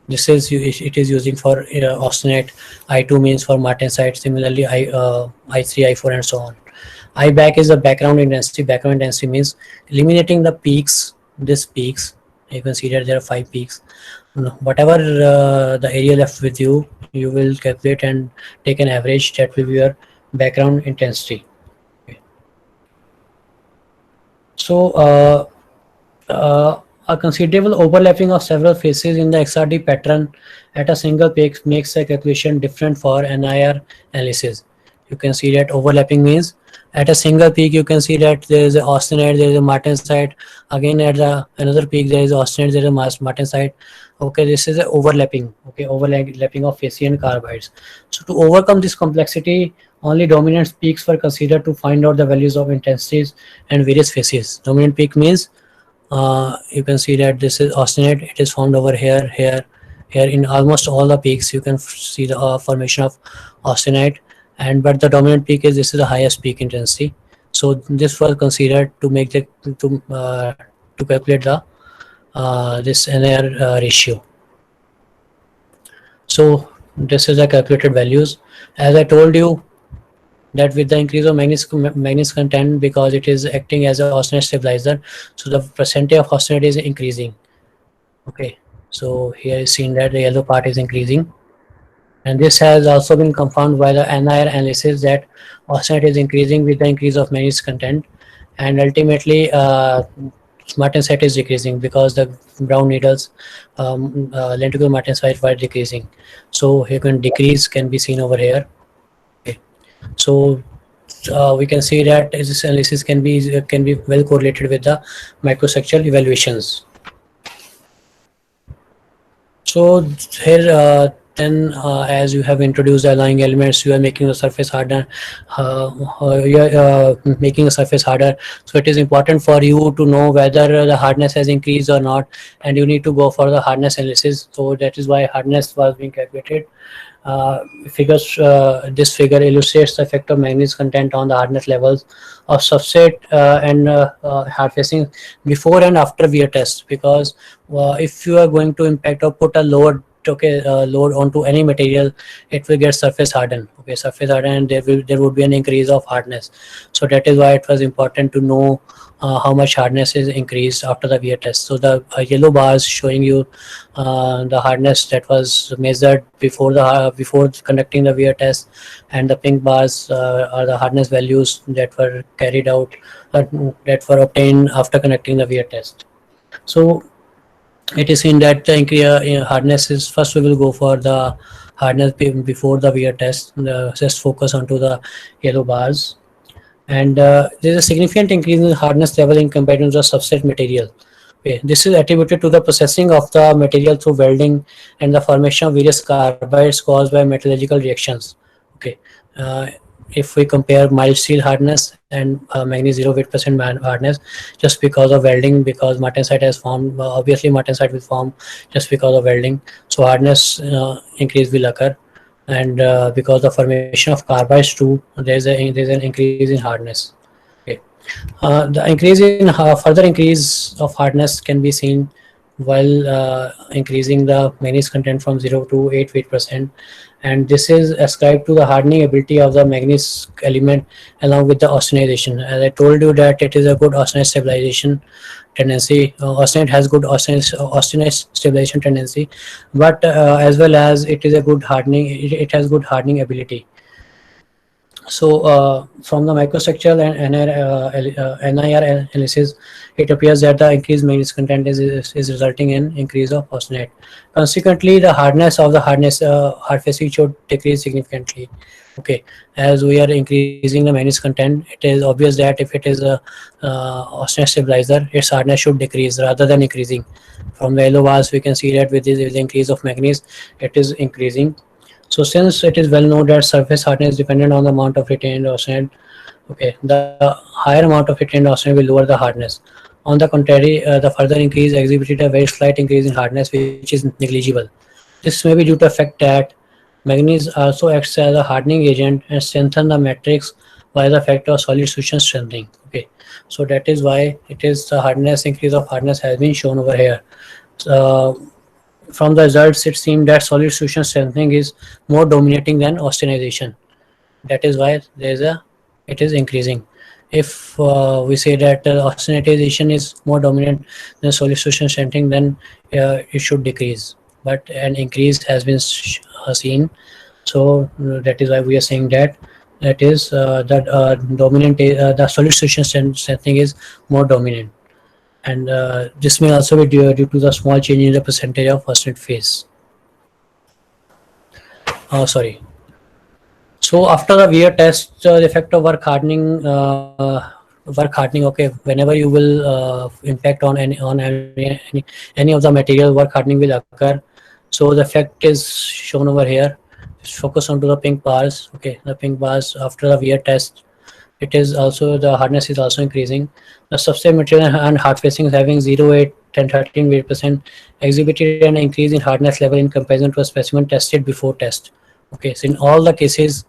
this is it is using for austenite. I2 means for martensite. Similarly, I3, I4, and so on. I back is the background intensity. Background intensity means eliminating the peaks. This peaks. You can see that there are 5 peaks. Whatever the area left with you, you will calculate and take an average. That will be your background intensity. So A considerable overlapping of several phases in the XRD pattern at a single peak makes the calculation different for NIR analysis. You can see that overlapping means at a single peak you can see that there is a austenite, there is a martensite. Again at the another peak there is austenite, there is a martensite. Okay, this is a overlapping. Okay, overlapping of facet and carbides. So to overcome this complexity, only dominant peaks were considered to find out the values of intensities and various phases. Dominant peak means you can see that this is austenite. It is found over here, here in almost all the peaks. You can see the formation of austenite, and but the dominant peak is this is the highest peak intensity. So this was considered to make the to calculate the this NIR ratio. So this is the calculated values. As I told you, that with the increase of manganese content, because it is acting as a austenite stabilizer, so the percentage of austenite is increasing. Okay, so here is seen that the yellow part is increasing, and this has also been confirmed by the NIR analysis that austenite is increasing with the increase of manganese content, and ultimately martensite is decreasing because the brown needles lenticular martensite were decreasing. So here can decrease can be seen over here. Okay. So we can see that this analysis can be well correlated with the microstructural evaluations. So here then as you have introduced the alloying elements, you are making the surface harder. You are making the surface harder. So it is important for you to know whether the hardness has increased or not, and you need to go for the hardness analysis. So that is why hardness was being calculated. This figure illustrates the effect of manganese content on the hardness levels of substrate and hard facing before and after wear test. Because if you are going to impact or put a load, okay, load onto any material, it will get surface hardened. Okay, surface hardened, and there would be an increase of hardness. So that is why it was important to know how much hardness is increased after the wear test. So the yellow bars showing you the hardness that was measured before conducting the wear test, and the pink bars are the hardness values that were carried out that were obtained after conducting the wear test. So it is seen that the hardness is first we will go for the hardness before the wear test. Just focus onto the yellow bars, and there is a significant increase in hardness level in comparison to the substrate material. Okay, this is attributed to the processing of the material through welding and the formation of various carbides caused by metallurgical reactions. Okay, uh, if we compare mild steel hardness and manganese 0% hardness, just because of welding, because martensite has formed, obviously martensite will form just because of welding. So hardness increase will occur, and because of formation of carbides too, there's an increase in hardness. Okay. Further increase of hardness can be seen while increasing the manganese content from 0 to 8%, and this is ascribed to the hardening ability of the manganese element along with the austenization. As I told you that it is a good austenite stabilization tendency. Austenite has good austenite stabilization tendency, but as well as it is a good hardening. It has good hardening ability. So from the microstructural and NIR analysis, it appears that the increased manganese content is resulting in increase of austenite. Consequently, the hardness of the hard facing should decrease significantly. Okay, as we are increasing the manganese content, it is obvious that if it is a austenite stabilizer, its hardness should decrease rather than increasing. From the yellow bars, we can see that with the increase of manganese, it is increasing. So since it is well known that surface hardness is dependent on the amount of retained austenite, okay, the higher amount of retained austenite will lower the hardness. On the contrary, the further increase exhibited a very slight increase in hardness, which is negligible. This may be due to the fact that manganese also acts as a hardening agent and strengthen the matrix by the effect of solid solution strengthening. Okay, so that is why it is the hardness increase of hardness has been shown over here. From the results, it seemed that solid solution strengthening is more dominating than austenization. That is why it is increasing. If we say that austenitization is more dominant than solid solution strengthening, then it should decrease. But an increase has been seen. So that is why we are saying that the solid solution strengthening is more dominant. and this may also be due to the small change in the percentage of first knit phase. Sorry. So after the wear test, the effect of work hardening. Okay, whenever you will impact on any of the material, work hardening will occur. So the effect is shown over here. Just focus onto the pink bars. Okay, the pink bars after the wear test, it is also the hardness is also increasing. The substrate material and hard facing is having 0, 8, 10, 13 percent exhibited an increase in hardness level in comparison to a specimen tested before test. Okay, so in all the cases,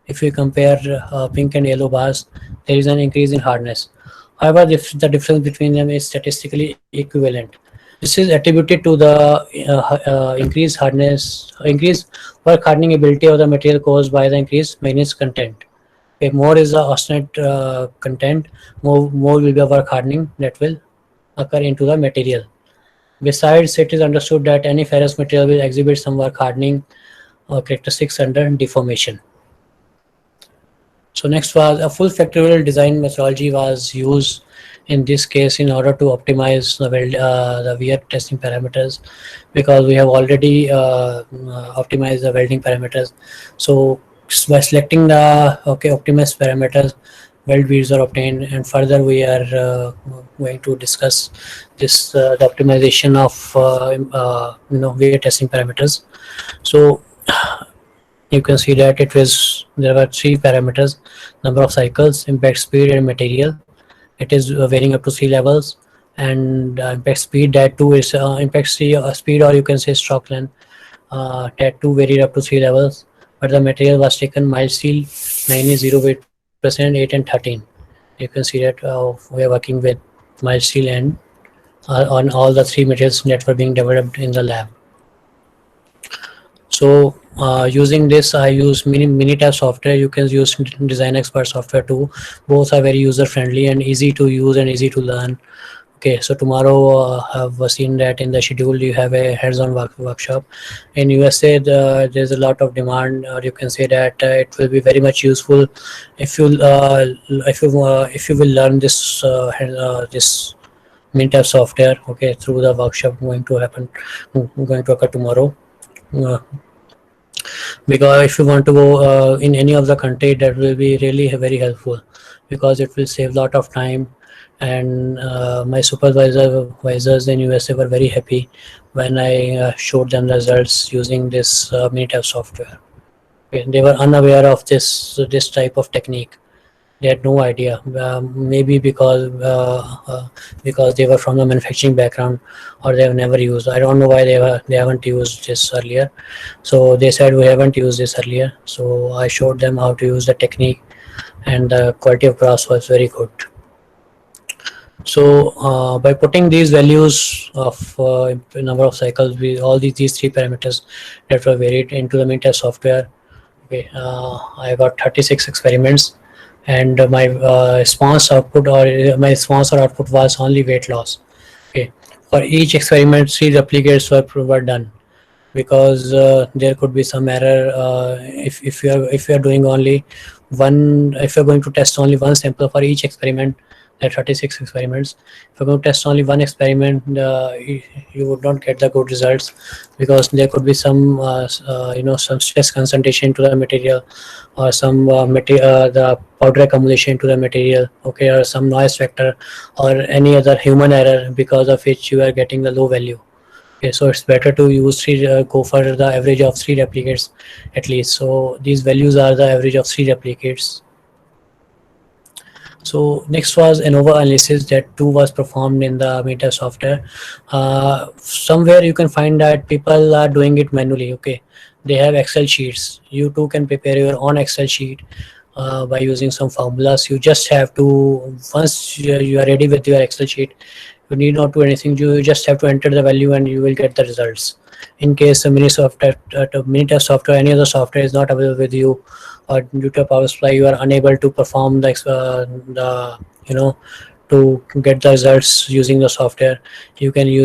if we compare pink and yellow bars, there is an increase in hardness. However, if the difference between them is statistically equivalent, this is attributed to the increased work hardening ability of the material caused by the increased manganese content. If more is the austenite content, more will be a work hardening that will occur into the material. Besides, it is understood that any ferrous material will exhibit some work hardening characteristics under deformation. So next was a full factorial design methodology was used in this case in order to optimize the wear testing parameters, because we have already optimized the welding parameters. So by selecting the optimized parameters, weld beads are obtained, and further we are going to discuss this the optimization of wear testing parameters. So you can see that there were three parameters: number of cycles, impact speed, and material. It is varying up to 3 levels, and impact speed, that too is speed, or you can say stroke length, that too varied up to 3 levels. But the material was taken mild steel, 0%, 8 and 13. You can see that we are working with mild steel and on all the three materials that were being developed in the lab. So using this, I use Minitab software. You can use Design Expert software too. Both are very user friendly and easy to use and easy to learn. Okay, so tomorrow I've seen that in the schedule you have a hands-on workshop. In USA, there's a lot of demand, or you can say that it will be very much useful if you will learn this this Minitab software. Okay, through the workshop going to occur tomorrow. Uh, because if you want to go in any of the country, that will be really very helpful, because it will save a lot of time. And my supervisors in USA were very happy when I showed them the results using this Minitab software. Okay, they were unaware of this type of technique. They had no idea, maybe because they were from the manufacturing background, or they have never used. I don't know why they haven't used this earlier. So they said we haven't used this earlier, so I showed them how to use the technique, and the quality of grass was very good. So by putting these values of number of cycles, all these three parameters that were varied into the Minitab software, okay, I got 36 experiments, and my response output, or my response or output, was only weight loss. Okay, for each experiment, 3 replicates were done, because there could be some error if you are doing only one. If you're going to test only one sample for each experiment, there are 36 experiments. If you're going to test only one experiment, you would not get the good results, because there could be some some stress concentration to the material, or some the powder accumulation to the material, okay, or some noise factor, or any other human error, because of which you are getting the low value. Okay, so it's better to go for the average of 3 replicates at least. So these values are the average of 3 replicates. So next was ANOVA analysis, that too was performed in the Minitab software. Somewhere you can find that people are doing it manually. Okay, they have Excel sheets. You too can prepare your own Excel sheet by using some formulas. You just have to, once you are ready with your Excel sheet, you need not do anything. You just have to enter the value and you will get the results. In case the Minitab software, any other software is not available with you, or due to a power supply you are unable to perform the to get the results using the software, you can do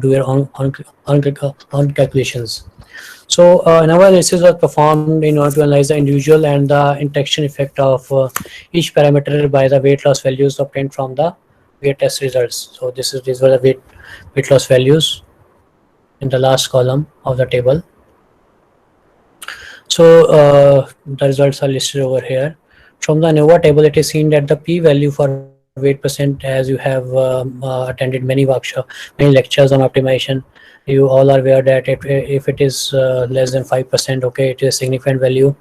your own calculations. So analysis was performed in order to analyze the individual and the interaction effect of each parameter by the weight loss values obtained from the weight test results. So these were the weight loss values in the last column of the table. So the results are listed over here. From the ANOVA table, it is seen that the p-value for weight percent, as you have attended many workshops, many lectures on optimization, you all are aware that if it is less than 5%, okay, it is a significant value.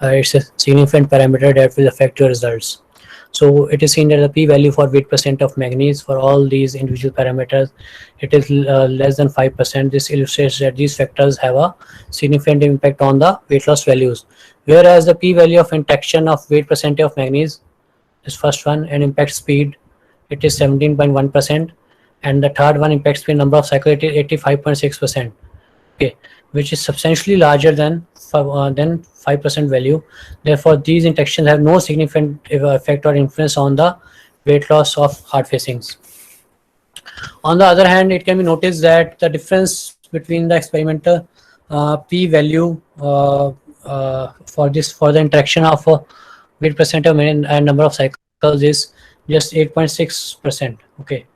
It's a significant parameter that will affect your results. So it is seen that the p-value for weight percent of manganese for all these individual parameters, it is less than 5%. This illustrates that these factors have a significant impact on the weight loss values. Whereas the p-value of interaction of weight percent of manganese, this first one, and impact speed, it is 17.1%, and the third one, impact speed number of cycles, it is 85.6%. Okay, which is substantially larger than 5% value. Therefore, these interactions have no significant effect or influence on the weight loss of hard facings. On the other hand, it can be noticed that the difference between the experimental p value for the interaction of weight percent of and number of cycles is just 8.6%. Okay,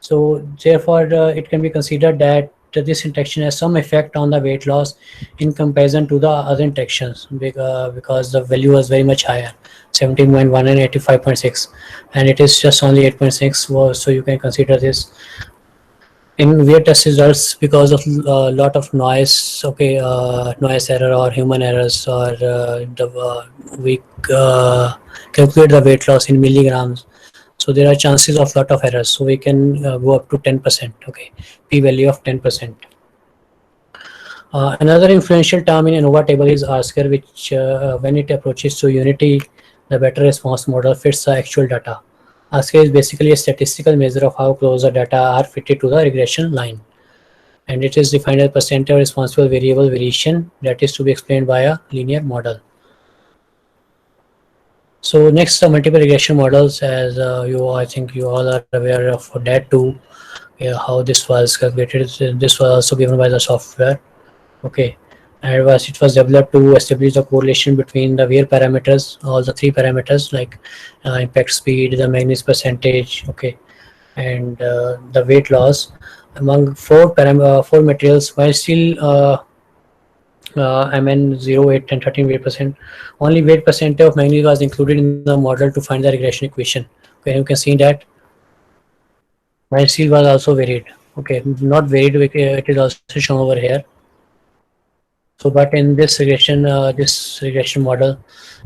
so therefore it can be considered that this interaction has some effect on the weight loss in comparison to the other interactions, because the value was very much higher, 17.1 and 85.6, and it is just only 8.6. So you can consider this in weight test results because of a lot of noise. Okay, noise error or human errors, or we calculate the weight loss in milligrams, so there are chances of lot of errors, so we can go up to 10%. Okay, p value of 10%. Another influential term in ANOVA table is R-square, which when it approaches to unity, the better response model fits the actual data. R-square is basically a statistical measure of how close the data are fitted to the regression line, and it is defined as percent of responsible variable variation that is to be explained by a linear model. So next, multiple regression models, as I think you all are aware of that too. How this was calculated. This was also given by the software. Okay, and it was developed to establish the correlation between the wear parameters, all the three parameters like impact speed, the manganese percentage, okay, and the weight loss among four materials, while still Mn 0, 8, 10, 13 weight percent. Only weight percent of manganese was included in the model to find the regression equation. Okay, you can see that while steel was also varied. Okay, not varied, it is also shown over here. So, but in this regression model,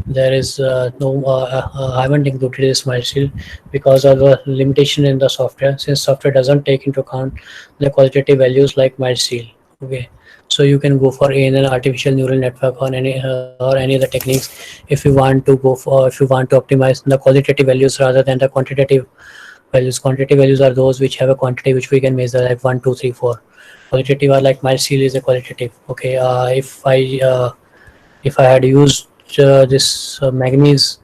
there is no. I haven't included this milestone because of the limitation in the software. Since software doesn't take into account the qualitative values like milestone. Okay, so you can go for ANN, artificial neural network, or any other techniques if you want to optimize the qualitative values rather than the quantitative values. Quantitative values are those which have a quantity which we can measure, like 1, 2, 3, 4. Qualitative are like milestone is a qualitative. Okay, if I had used this manganese,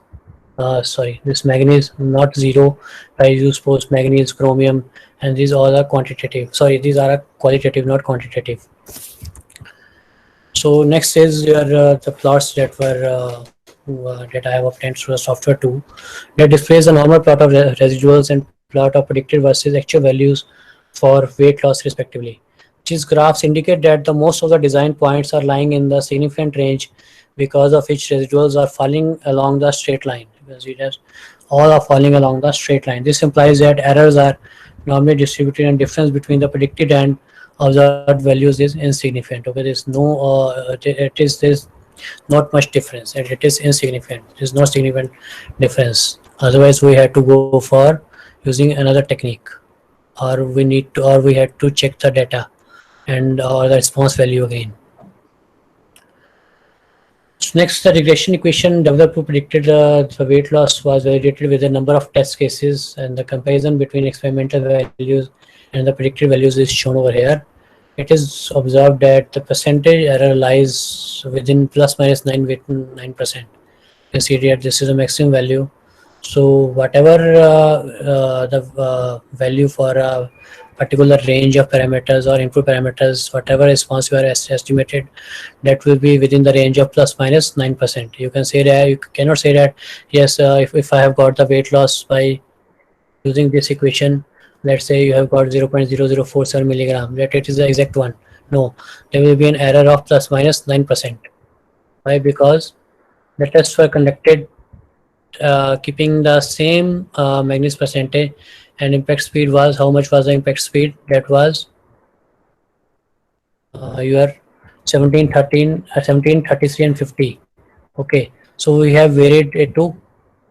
this manganese, not zero, I use post manganese, chromium, and these all are quantitative. Sorry, these are qualitative, not quantitative. So next is your the plots that I have obtained through the software tool that displays a normal plot of residuals and plot of predicted versus actual values for weight loss respectively. These graphs indicate that the most of the design points are lying in the significant range, because of which residuals are falling along the straight line. You can see that all are falling along the straight line. This implies that errors are normally distributed and difference between the predicted and observed values is insignificant. Okay, there's there's not much difference, and it is insignificant. There's no significant difference. Otherwise, we had to go for using another technique, or we had to check the data and or the response value again. So next, the regression equation developed to predict the weight loss was validated with a number of test cases, and the comparison between experimental values and the predicted values is shown over here. It is observed that the percentage error lies within plus minus 9%. You can see that this is a maximum value. So whatever the value for a particular range of parameters or input parameters, whatever response you are estimated, that will be within the range of plus minus 9%. You can say that, you cannot say that yes, if I have got the weight loss by using this equation, let's say you have got 0.0047 milligram, that it is the exact one. No, there will be an error of plus minus 9%. Why? Because the tests were conducted keeping the same manganese percentage, and impact speed was, how much was the impact speed? That was your 17, 13, 17, 33 and 50. Okay, so we have varied it to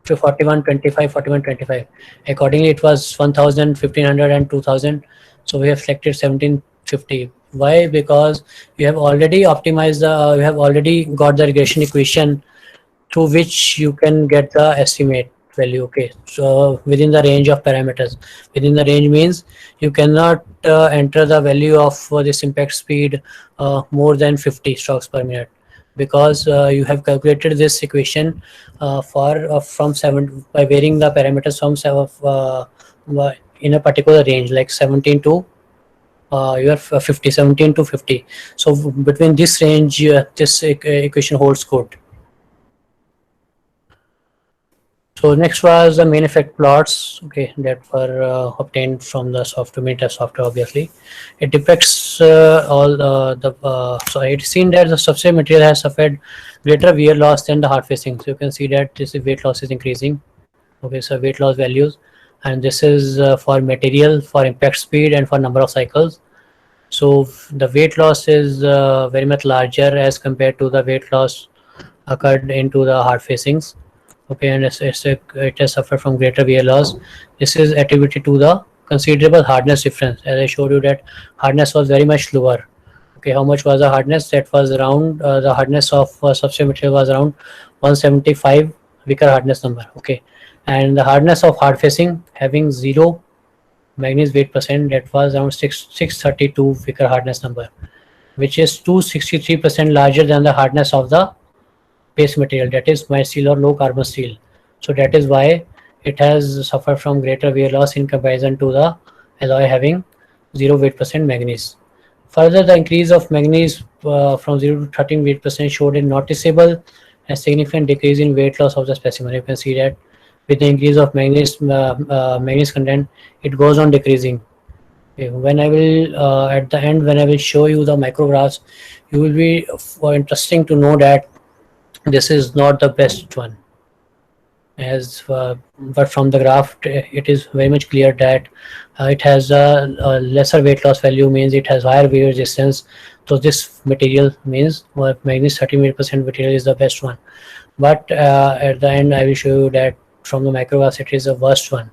41, 25, 41, 25. Accordingly, it was 1000, 1500 and 2000. So we have selected 1750. Why? Because you have already optimized the, you have already got the regression equation through which you can get the estimate value. Okay, so within the range of parameters, within the range means you cannot enter the value of this impact speed more than 50 strokes per minute, because you have calculated this equation for from 7 by varying the parameters from 7 in a particular range like 17 to you have 50, 17 to 50. So between this range this equation holds good. So next was the main effect plots, okay, that were obtained from the software, Meta software. Obviously, it depicts all the. So it's seen that the substrate material has suffered greater wear loss than the hard facing. So you can see that this weight loss is increasing. Okay, so weight loss values, and this is for material, for impact speed, and for number of cycles. So the weight loss is very much larger as compared to the weight loss occurred into the hard facings. Okay, and it has suffered from greater wear loss. This is attributed to the considerable hardness difference. As I showed you that hardness was very much lower. Okay, how much was the hardness? That was around the hardness of substrate material was around 175 Vickers hardness number. Okay, and the hardness of hard facing having 0 manganese weight percent, that was around 632 Vickers hardness number, which is 263% larger than the hardness of the base material, that is my steel or low carbon steel. So that is why it has suffered from greater wear loss in comparison to the alloy having 0 weight percent manganese. Further, the increase of manganese from 0 to 13 weight percent showed a noticeable and significant decrease in weight loss of the specimen. You can see that with the increase of manganese content, it goes on decreasing. Okay, when I will at the end, when I will show you the micrographs, you will be interesting to know that this is not the best one, as but from the graph it is very much clear that it has a lesser weight loss value, means it has higher wear resistance. So this material means manganese 38% material is the best one, but at the end I will show you that from the micrographs it is the worst one.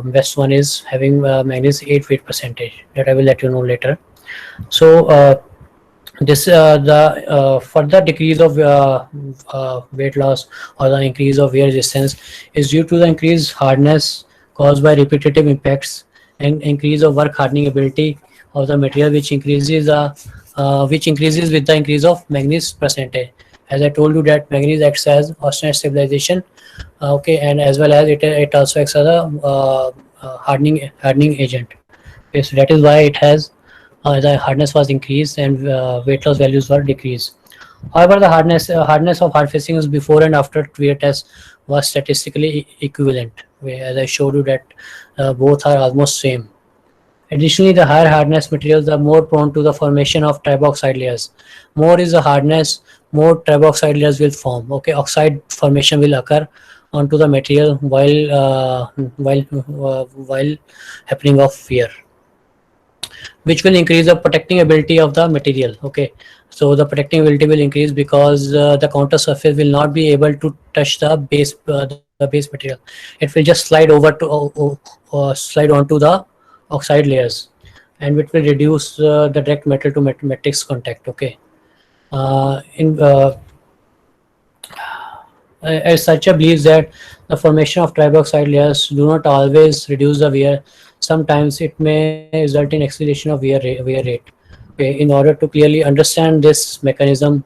Best one is having manganese 8 weight percentage, that I will let you know later. So this the further decrease of weight loss or the increase of wear resistance is due to the increased hardness caused by repetitive impacts and increase of work hardening ability of the material, which increases with the increase of manganese percentage. As I told you that manganese acts as austenite stabilization, okay, and as well as it also acts as a hardening agent. Okay, so that is why it has the hardness was increased and weight loss values were decreased. However, the hardness of hard facing is before and after wear test was statistically equivalent. As I showed you that both are almost same. Additionally, the higher hardness materials are more prone to the formation of triboxide layers. More is the hardness, more triboxide layers will form. Okay, oxide formation will occur onto the material while happening of wear, which will increase the protecting ability of the material. Okay, so the protecting ability will increase because the counter surface will not be able to touch the base material. It will just slide over to slide onto the oxide layers, and it will reduce the direct metal to matrix contact. Okay, in as such, believes that the formation of triboxide layers do not always reduce the wear. Sometimes it may result in acceleration of wear rate. Okay, in order to clearly understand this mechanism,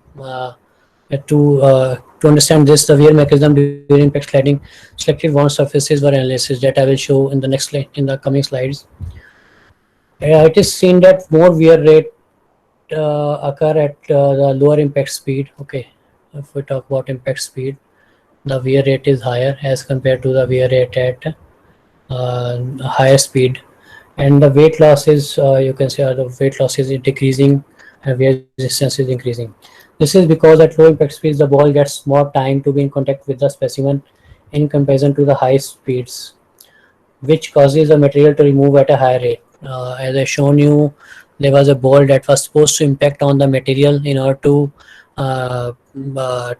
to understand this, the wear mechanism during impact sliding, selected wound surfaces were analysis that I will show in the next slide, in the coming slides. It is seen that more wear rate occur at the lower impact speed. Okay, if we talk about impact speed, the wear rate is higher as compared to the wear rate at higher speed, and the weight loss is you can say the weight loss is decreasing and wear resistance is increasing. This is because at low impact speeds the ball gets more time to be in contact with the specimen in comparison to the high speeds, which causes the material to remove at a higher rate. As I shown you, there was a ball that was supposed to impact on the material in order uh, uh,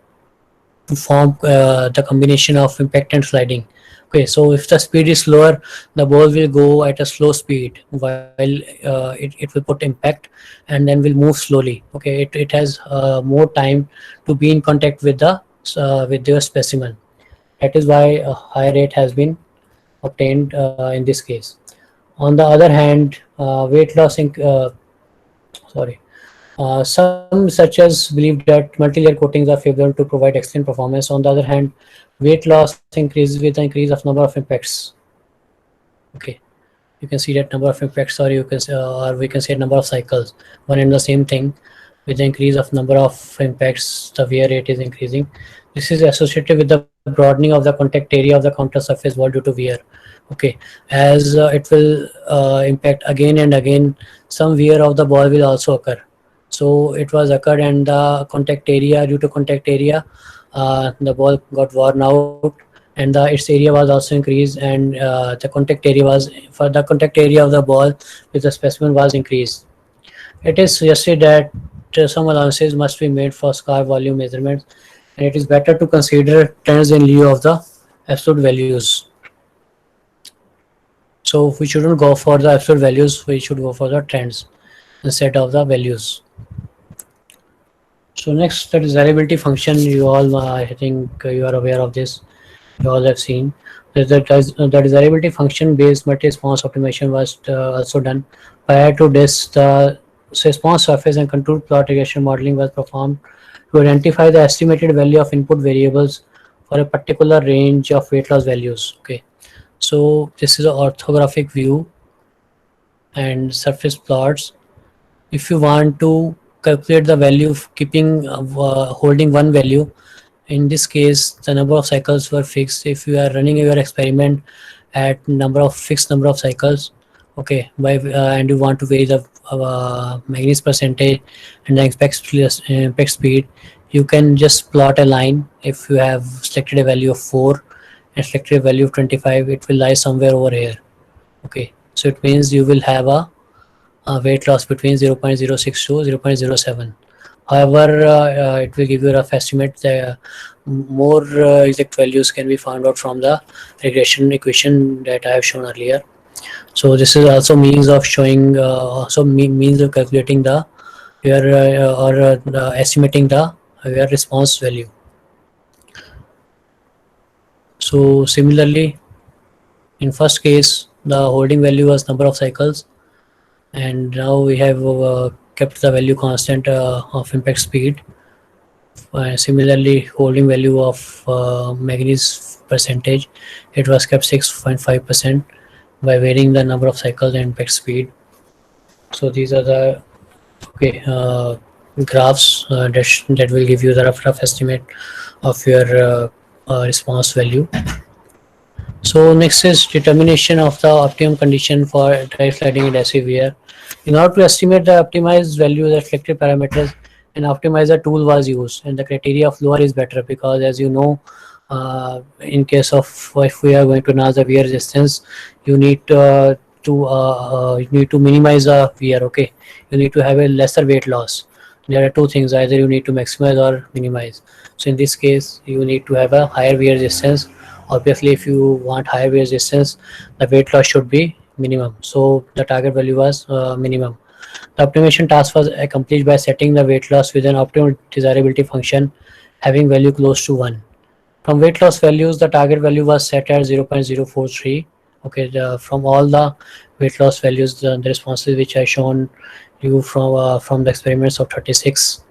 to form the combination of impact and sliding. Okay, so if the speed is slower, the ball will go at a slow speed while it will put impact and then will move slowly. Okay, it has more time to be in contact with your specimen. That is why a high rate has been obtained in this case. On the other hand, weight loss sorry some researchers believe that multi-layer coatings are favorable to provide excellent performance. On the other hand, weight loss increases with the increase of number of impacts. Okay, you can see that number of impacts, or you can say, or we can say number of cycles. One and the same thing. With the increase of number of impacts, the wear rate is increasing. This is associated with the broadening of the contact area of the counter surface wall due to wear. Okay, as it will impact again and again, some wear of the ball will also occur. So it was occurred, and the contact area, due to contact area, the ball got worn out, and its area was also increased, and the contact area was for the contact area of the ball with the specimen was increased. It is suggested that some allowances must be made for scar volume measurements, and it is better to consider trends in lieu of the absolute values. So we shouldn't go for the absolute values, we should go for the trends instead of the values. So next, the desirability function. You all, I think you are aware of this. You all have seen. The desirability function based multi-response optimization was also done. Prior to this, the response surface and contour plot regression modeling was performed to identify the estimated value of input variables for a particular range of weight loss values. Okay, so this is an orthographic view and surface plots. If you want to calculate the value of keeping holding one value, in this case the number of cycles were fixed. If you are running your experiment at fixed number of cycles, okay, and you want to vary the manganese percentage and the impact speed, you can just plot a line. If you have selected a value of 4 and selected a value of 25, it will lie somewhere over here. Okay, so it means you will have a weight loss between 0.06 to 0.07. However, it will give you a rough estimate. The more exact values can be found out from the regression equation that I have shown earlier. So this is also means of showing, means of calculating the estimating the response value. So similarly, in first case, the holding value was number of cycles, and now we have kept the value constant of impact speed. Similarly, holding value of manganese percentage, it was kept 6.5% by varying the number of cycles and impact speed. So these are the graphs that will give you the rough estimate of your response value. So next is determination of the optimum condition for dry sliding and adhesive wear. In order to estimate the optimized value, the reflective parameters, an optimizer tool was used, and the criteria of lower is better because, as you know, in case of if we are going to announce the wear resistance, you need to minimize the wear. Okay, you need to have a lesser weight loss. There are two things: either you need to maximize or minimize. So in this case, you need to have a higher wear resistance. Obviously, if you want higher wear resistance, the weight loss should be minimum. So the target value was minimum. The optimization task was accomplished by setting the weight loss with an optimal desirability function having value close to 1. From weight loss values, the target value was set at 0.043. Okay, from all the weight loss values, the responses which I shown you from the experiments of 36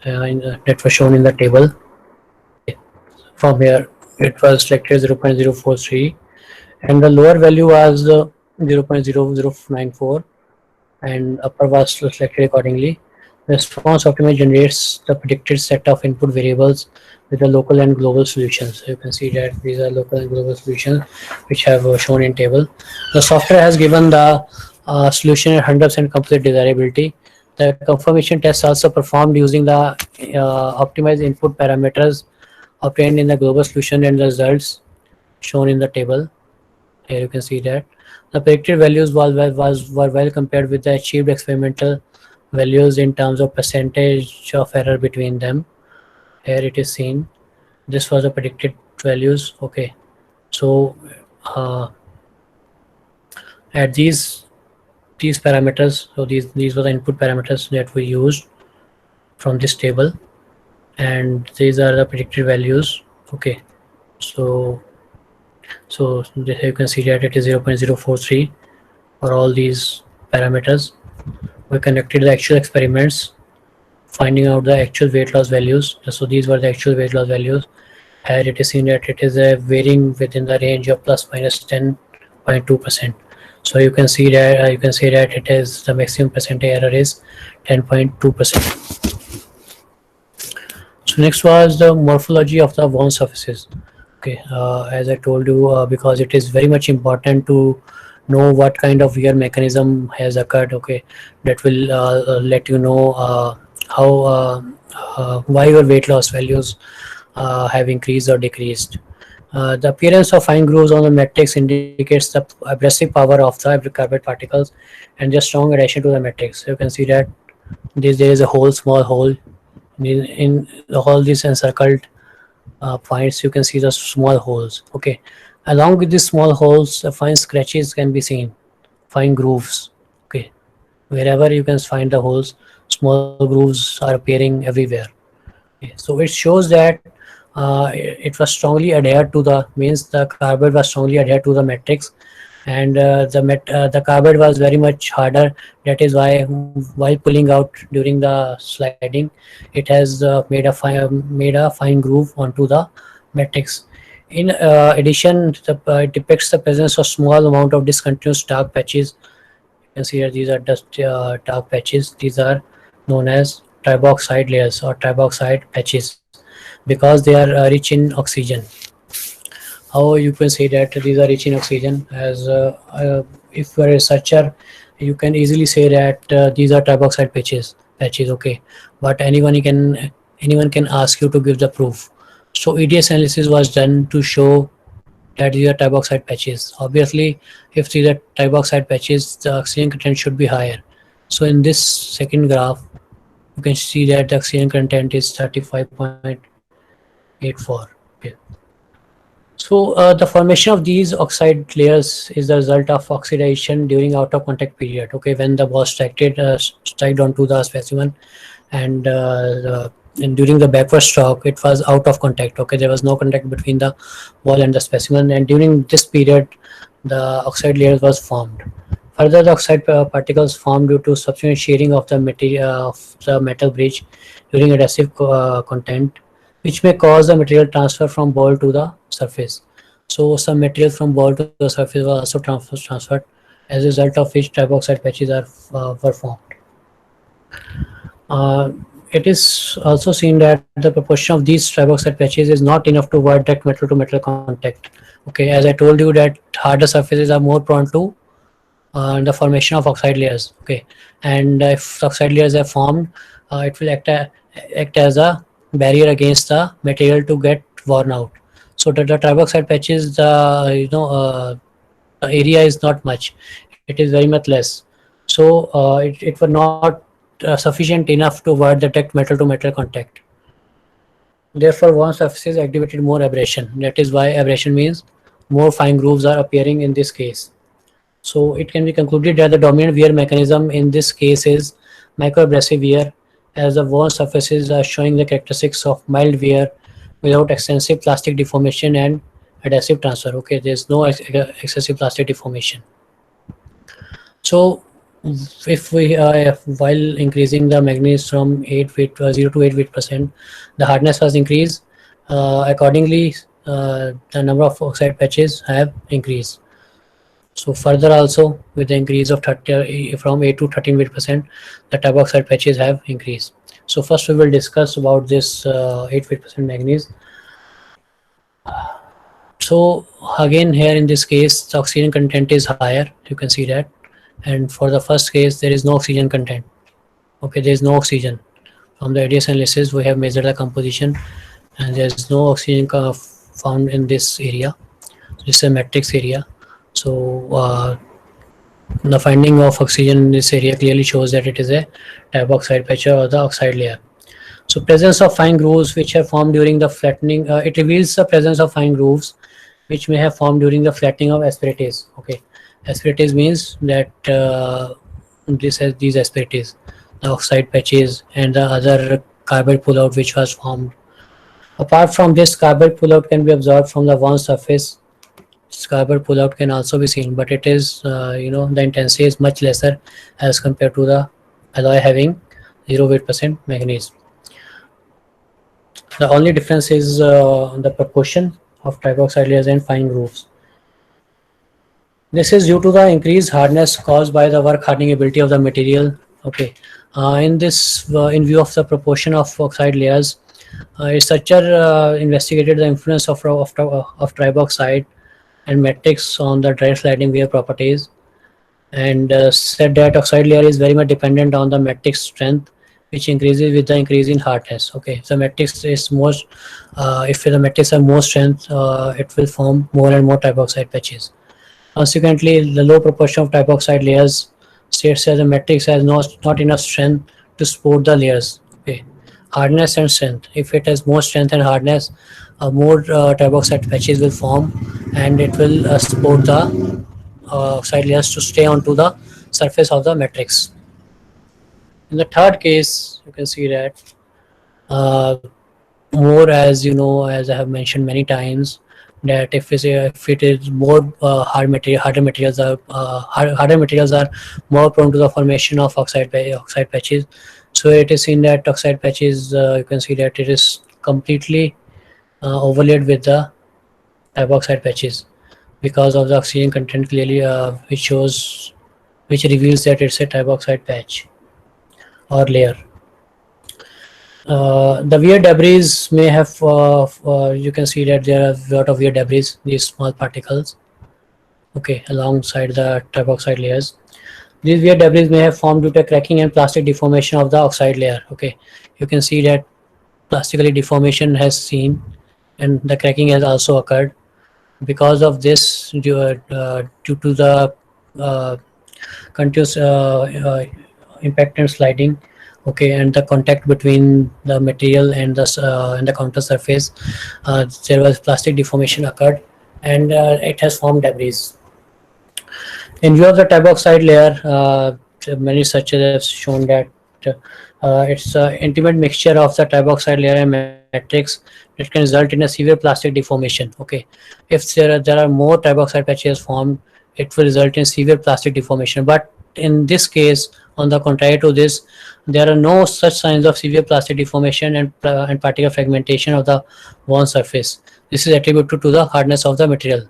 that were shown in the table. Okay, from here it was selected 0.043, and the lower value was 0.0094, and upper was selected accordingly. Response optimizer generates the predicted set of input variables with the local and global solutions. So you can see that these are local and global solutions which have shown in table. The software has given the solution at 100% complete desirability. The confirmation test also performed using the optimized input parameters obtained in the global solution and the results shown in the table. Here you can see that the predicted values were well compared with the achieved experimental values in terms of percentage of error between them. Here it is seen. This was the predicted values. Okay, so uh, at these parameters, so these were the input parameters that we used from this table, and these are the predicted values. Okay, so here you can see that it is 0.043 for all these parameters. We conducted the actual experiments, finding out the actual weight loss values. So these were the actual weight loss values. Here it is seen that it is varying within the range of plus minus 10.2%. So you can see that it is the maximum percentage error is 10.2%. So next was the morphology of the worn surfaces. Okay, as I told you, because it is very much important to know what kind of wear mechanism has occurred. Okay, that will let you know how why your weight loss values have increased or decreased. The appearance of fine grooves on the matrix indicates the abrasive power of the carbon particles and their strong adhesion to the matrix. So you can see that there is a hole, small hole in all these encircled points. You can see the small holes. Okay, along with these small holes, fine scratches can be seen, fine grooves. Okay, wherever you can find the holes, small grooves are appearing everywhere. Okay, so it shows that it was strongly adhered to the means the carbide was strongly adhered to the matrix, and the carbide was very much harder. That is why while pulling out during the sliding, it has made a fine groove onto the matrix. In addition, it depicts the presence of small amount of discontinuous dark patches. You can see here these are dust dark patches. These are known as triboxide layers or triboxide patches because they are rich in oxygen. How you can say that these are rich in oxygen? As if you are a researcher, you can easily say that these are triboxide patches. Okay, but anyone can ask you to give the proof. So EDS analysis was done to show that these are triboxide patches. Obviously, if these are triboxide patches, the oxygen content should be higher. So in this second graph, you can see that the oxygen content is 35.84. Okay. So the formation of these oxide layers is the result of oxidation during out of contact period. Okay, when the ball struck onto the specimen, and and during the backward stroke, it was out of contact. Okay, there was no contact between the ball and the specimen, and during this period, the oxide layer was formed. Further, the oxide particles formed due to subsequent shearing of the material of the metal bridge during adhesive content, which may cause the material transfer from ball to the surface. So some material from ball to the surface was also transferred, as a result of which triboxide patches are were formed. Uh, it is also seen that the proportion of these triboxide patches is not enough to avoid direct metal to metal contact. Okay, as I told you that harder surfaces are more prone to the formation of oxide layers. Okay, and if oxide layers are formed, it will act as a barrier against the material to get worn out. So the triboxide patches, the area is not much, it is very much less. So it was not sufficient enough to avoid the direct metal to metal contact. Therefore, worn surfaces activated more abrasion. That is why abrasion means more fine grooves are appearing in this case. So it can be concluded that the dominant wear mechanism in this case is microabrasive wear, as the worn surfaces are showing the characteristics of mild wear without extensive plastic deformation and adhesive transfer. Okay, there is no excessive plastic deformation. So if we while increasing the manganese from 0 to 8%, the hardness was increased. Accordingly, the number of oxide patches have increased. So further also, with the increase of 30 from 8 to 13%, the type oxide patches have increased. So first we will discuss about this 8% manganese. So again, here in this case, the oxygen content is higher. You can see that. And for the first case, there is no oxygen content. Okay, there is no oxygen. From the ADS analysis, we have measured the composition, and there is no oxygen found in this area. This is a matrix area. So the finding of oxygen in this area clearly shows that it is a type oxide patch or the oxide layer. So presence of fine grooves which have formed during the flattening, it reveals the presence of fine grooves which may have formed during the flattening of asperities. Okay, asperities means that this has these asperities, the oxide patches and the other carbide pullout which was formed. Apart from this, carbide pullout can be observed from the worn surface. Carbide pullout can also be seen, but it is the intensity is much lesser as compared to the alloy having 0% manganese. The only difference is the proportion of triboxide layers and fine grooves. This is due to the increased hardness caused by the work hardening ability of the material. Okay, in view of the proportion of oxide layers, researcher investigated the influence of triboxide and matrix on the dry sliding wear properties, and said that oxide layer is very much dependent on the matrix strength, which increases with the increase in hardness. Okay, if the matrix is if the matrix have more strength, it will form more and more triboxide patches. Consequently, the low proportion of triboxide layers states that the matrix has not enough strength to support the layers. Okay, hardness and strength. If it has more strength and hardness, more triboxide patches will form, and it will support the oxide layers to stay onto the surface of the matrix. In the third case, you can see that uh, more, as you know, as I have mentioned many times, that if it is more harder materials are more prone to the formation of oxide patches. So it is seen that oxide patches, you can see that it is completely overlaid with the hypoxide patches because of the oxygen content clearly, which reveals that it's a hypoxide patch or layer. The wear debris may have, you can see that there are a lot of wear debris, these small particles, okay, alongside the triboxide layers. These wear debris may have formed due to cracking and plastic deformation of the oxide layer. Okay, you can see that plastically deformation has seen, and the cracking has also occurred. Because of this, due to the uh, continuous impact and sliding, okay, and the contact between the material and the counter surface, there was plastic deformation occurred, and it has formed debris. In view of the triboxide layer, many researchers have shown that it's an intimate mixture of the triboxide layer and matrix that can result in a severe plastic deformation. Okay, if there are more triboxide patches formed, it will result in severe plastic deformation. But in this case, on the contrary to this, there are no such signs of severe plastic deformation and particle fragmentation of the worn surface. This is attributed to the hardness of the material.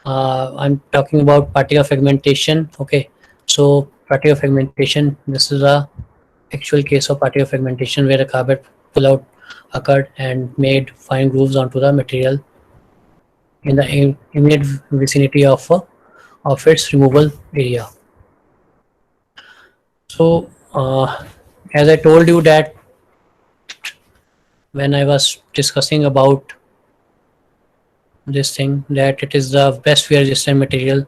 I'm talking about particle fragmentation. Okay, so particle fragmentation. This is a actual case of particle fragmentation where a carbide pullout occurred and made fine grooves onto the material in the immediate vicinity of its removal area. So, as I told you that when I was discussing about this thing, that it is the best wear resistant material,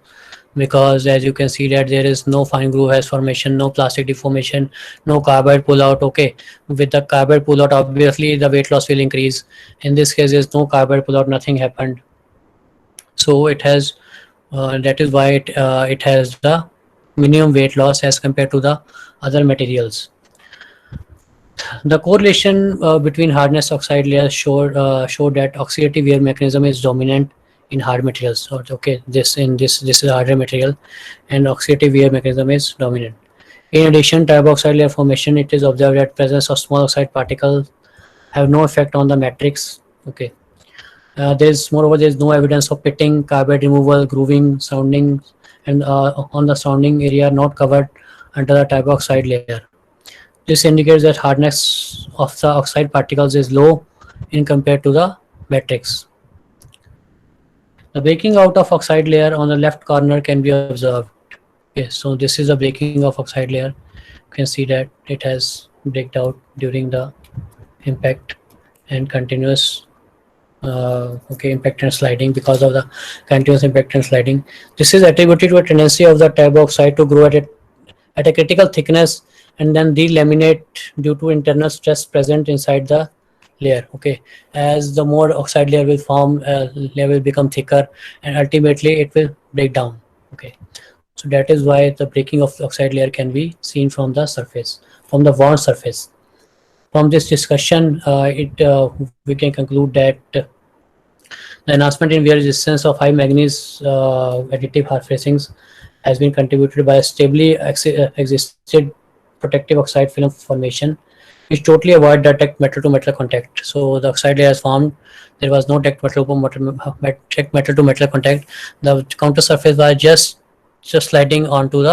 because as you can see that there is no fine groove has formation, no plastic deformation, no carbide pullout. Okay, with the carbide pullout, obviously the weight loss will increase. In this case, there's no carbide pullout, nothing happened. So it has, that is why it has the minimum weight loss as compared to the other materials. The correlation between hardness oxide layers showed that oxidative wear mechanism is dominant in hard materials. So, okay, this is a harder material, and oxidative wear mechanism is dominant. In addition, triboxide layer formation, it is observed that presence of small oxide particles have no effect on the matrix. Okay, there is no evidence of pitting, carbide removal, grooving, sounding, and on the surrounding area not covered under the type oxide layer. This indicates that hardness of the oxide particles is low in compared to the matrix. The breaking out of oxide layer on the left corner can be observed. Okay, so this is a breaking of oxide layer. You can see that it has breaked out during the impact and continuous impact and sliding. Because of the continuous impact and sliding, this is attributed to a tendency of the type oxide to grow at a critical thickness and then delaminate due to internal stress present inside the layer. Okay, as the more oxide layer will form, layer will become thicker and ultimately it will break down. Okay, so that is why the breaking of the oxide layer can be seen from the surface, from the worn surface. From this discussion, we can conclude that the enhancement in wear resistance of high manganese additive hard facings has been contributed by a stably existed protective oxide film formation, which totally avoid direct metal to metal contact. So the oxide layer is formed. There was no direct metal to metal contact. The counter surface was just sliding onto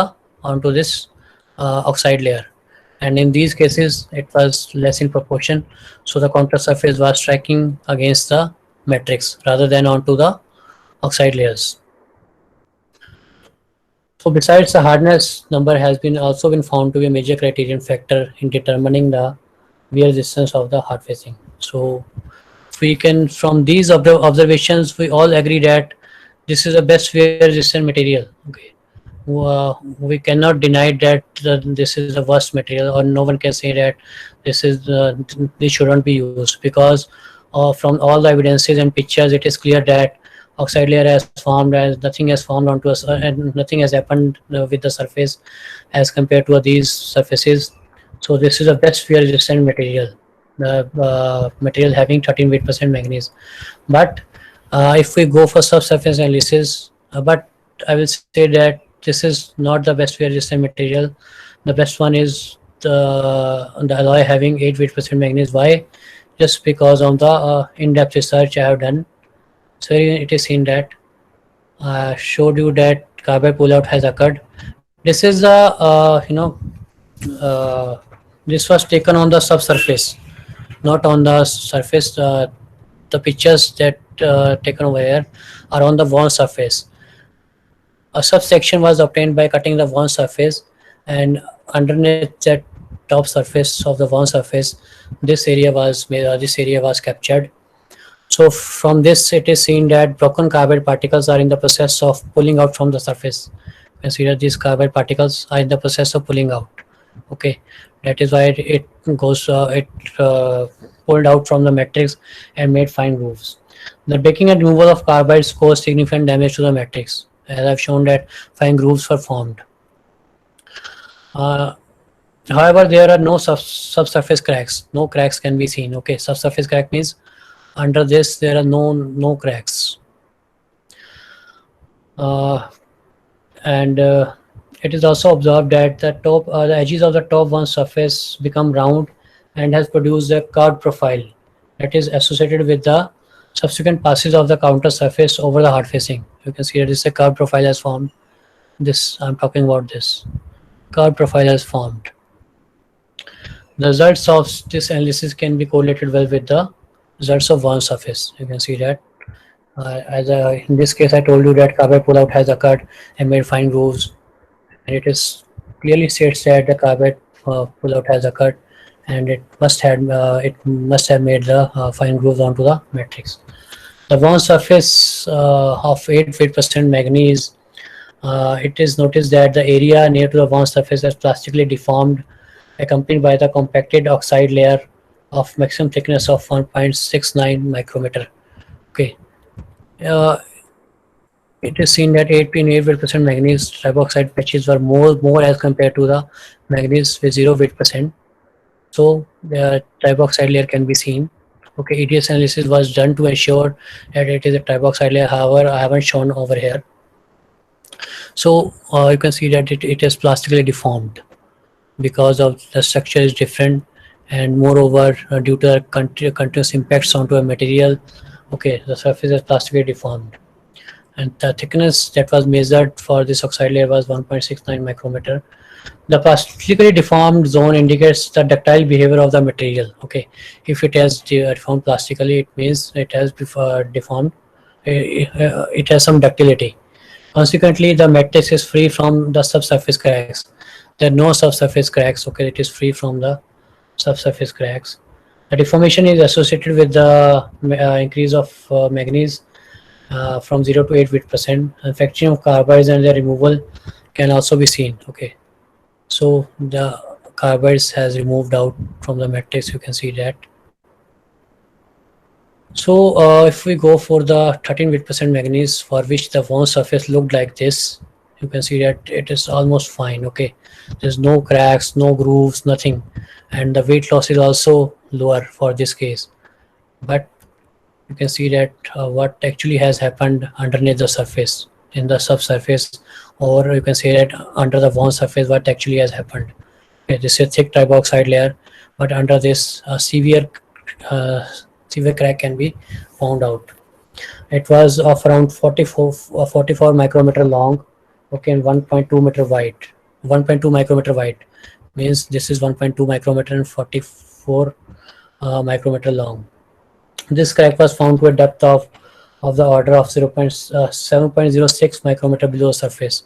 this oxide layer, and in these cases it was less in proportion. So the counter surface was striking against the matrix rather than onto the oxide layers. So besides, the hardness number has been also been found to be a major criterion factor in determining the wear resistance of the hard facing. So we can, from these observations, we all agree that this is the best wear resistant material. Okay, we cannot deny that this is the worst material, or no one can say that this shouldn't be used, because from all the evidences and pictures it is clear that oxide layer has formed, as nothing has formed onto us, and nothing has happened with the surface as compared to these surfaces. So this is the best wear resistant material, the material having 13% manganese. But if we go for subsurface analysis, but I will say that this is not the best wear resistant material. The best one is the alloy having 8% manganese. Why? Just because of the in-depth research I have done. So it is seen that I showed you that carbide pullout has occurred. This is the this was taken on the subsurface, not on the surface. The pictures that taken over here are on the worn surface. A subsection was obtained by cutting the worn surface, and underneath that top surface of the worn surface, this area was captured. So from this, it is seen that broken carbide particles are in the process of pulling out from the surface. Consider these carbide particles are in the process of pulling out. Okay, that is why it pulled out from the matrix and made fine grooves. The breaking and removal of carbides caused significant damage to the matrix, as I've shown that fine grooves were formed. However, there are no subsurface cracks. No cracks can be seen. Okay, subsurface crack means under this there are no cracks. And it is also observed that the edges of the top one surface become round and has produced a curved profile that is associated with the subsequent passes of the counter surface over the hard facing. You can see that this is a curved profile has formed. This I'm talking about, this curved profile has formed. The results of this analysis can be correlated well with the results of one surface. You can see that in this case I told you that carbide pullout has occurred and made fine grooves, and it is clearly states that the carbide pullout has occurred, and it must have made the fine grooves onto the matrix. The worn surface of 8% manganese, it is noticed that the area near to the worn surface is plastically deformed, accompanied by the compacted oxide layer of maximum thickness of 1.69 micrometer. Okay, it is seen that 8% manganese triboxide patches were more as compared to the manganese with 0%. So the triboxide layer can be seen. Okay, EDS analysis was done to ensure that it is a triboxide layer. However, I haven't shown over here. So you can see that it is plastically deformed because of the structure is different, and moreover due to the continuous impacts onto a material. Okay, the surface is plastically deformed, and the thickness that was measured for this oxide layer was 1.69 micrometer. The plastically deformed zone indicates the ductile behavior of the material. Okay, if it has deformed plastically, it means it has deformed. It has some ductility. Consequently, the matrix is free from the subsurface cracks. There are no subsurface cracks. Okay, it is free from the subsurface cracks. The deformation is associated with the increase of manganese from 0 to 8%. And fracturing of carbides and their removal can also be seen. Okay, so the carbides has removed out from the matrix. You can see that. So if we go for the 13% manganese, for which the wound surface looked like this, you can see that it is almost fine. Okay, there's no cracks, no grooves, nothing, and the weight loss is also lower for this case. But you can see that what actually has happened underneath the surface, in the subsurface, or you can say that under the wound surface, what actually has happened. Okay, this is a thick triboxide layer, but under this uh, severe crack can be found out. It was of around 44 micrometer long, okay, and 1.2 meter wide. 1.2 micrometer wide means this is 1.2 micrometer and 44 micrometer long. This crack was found to a depth of the order of 7.06 micrometer below surface.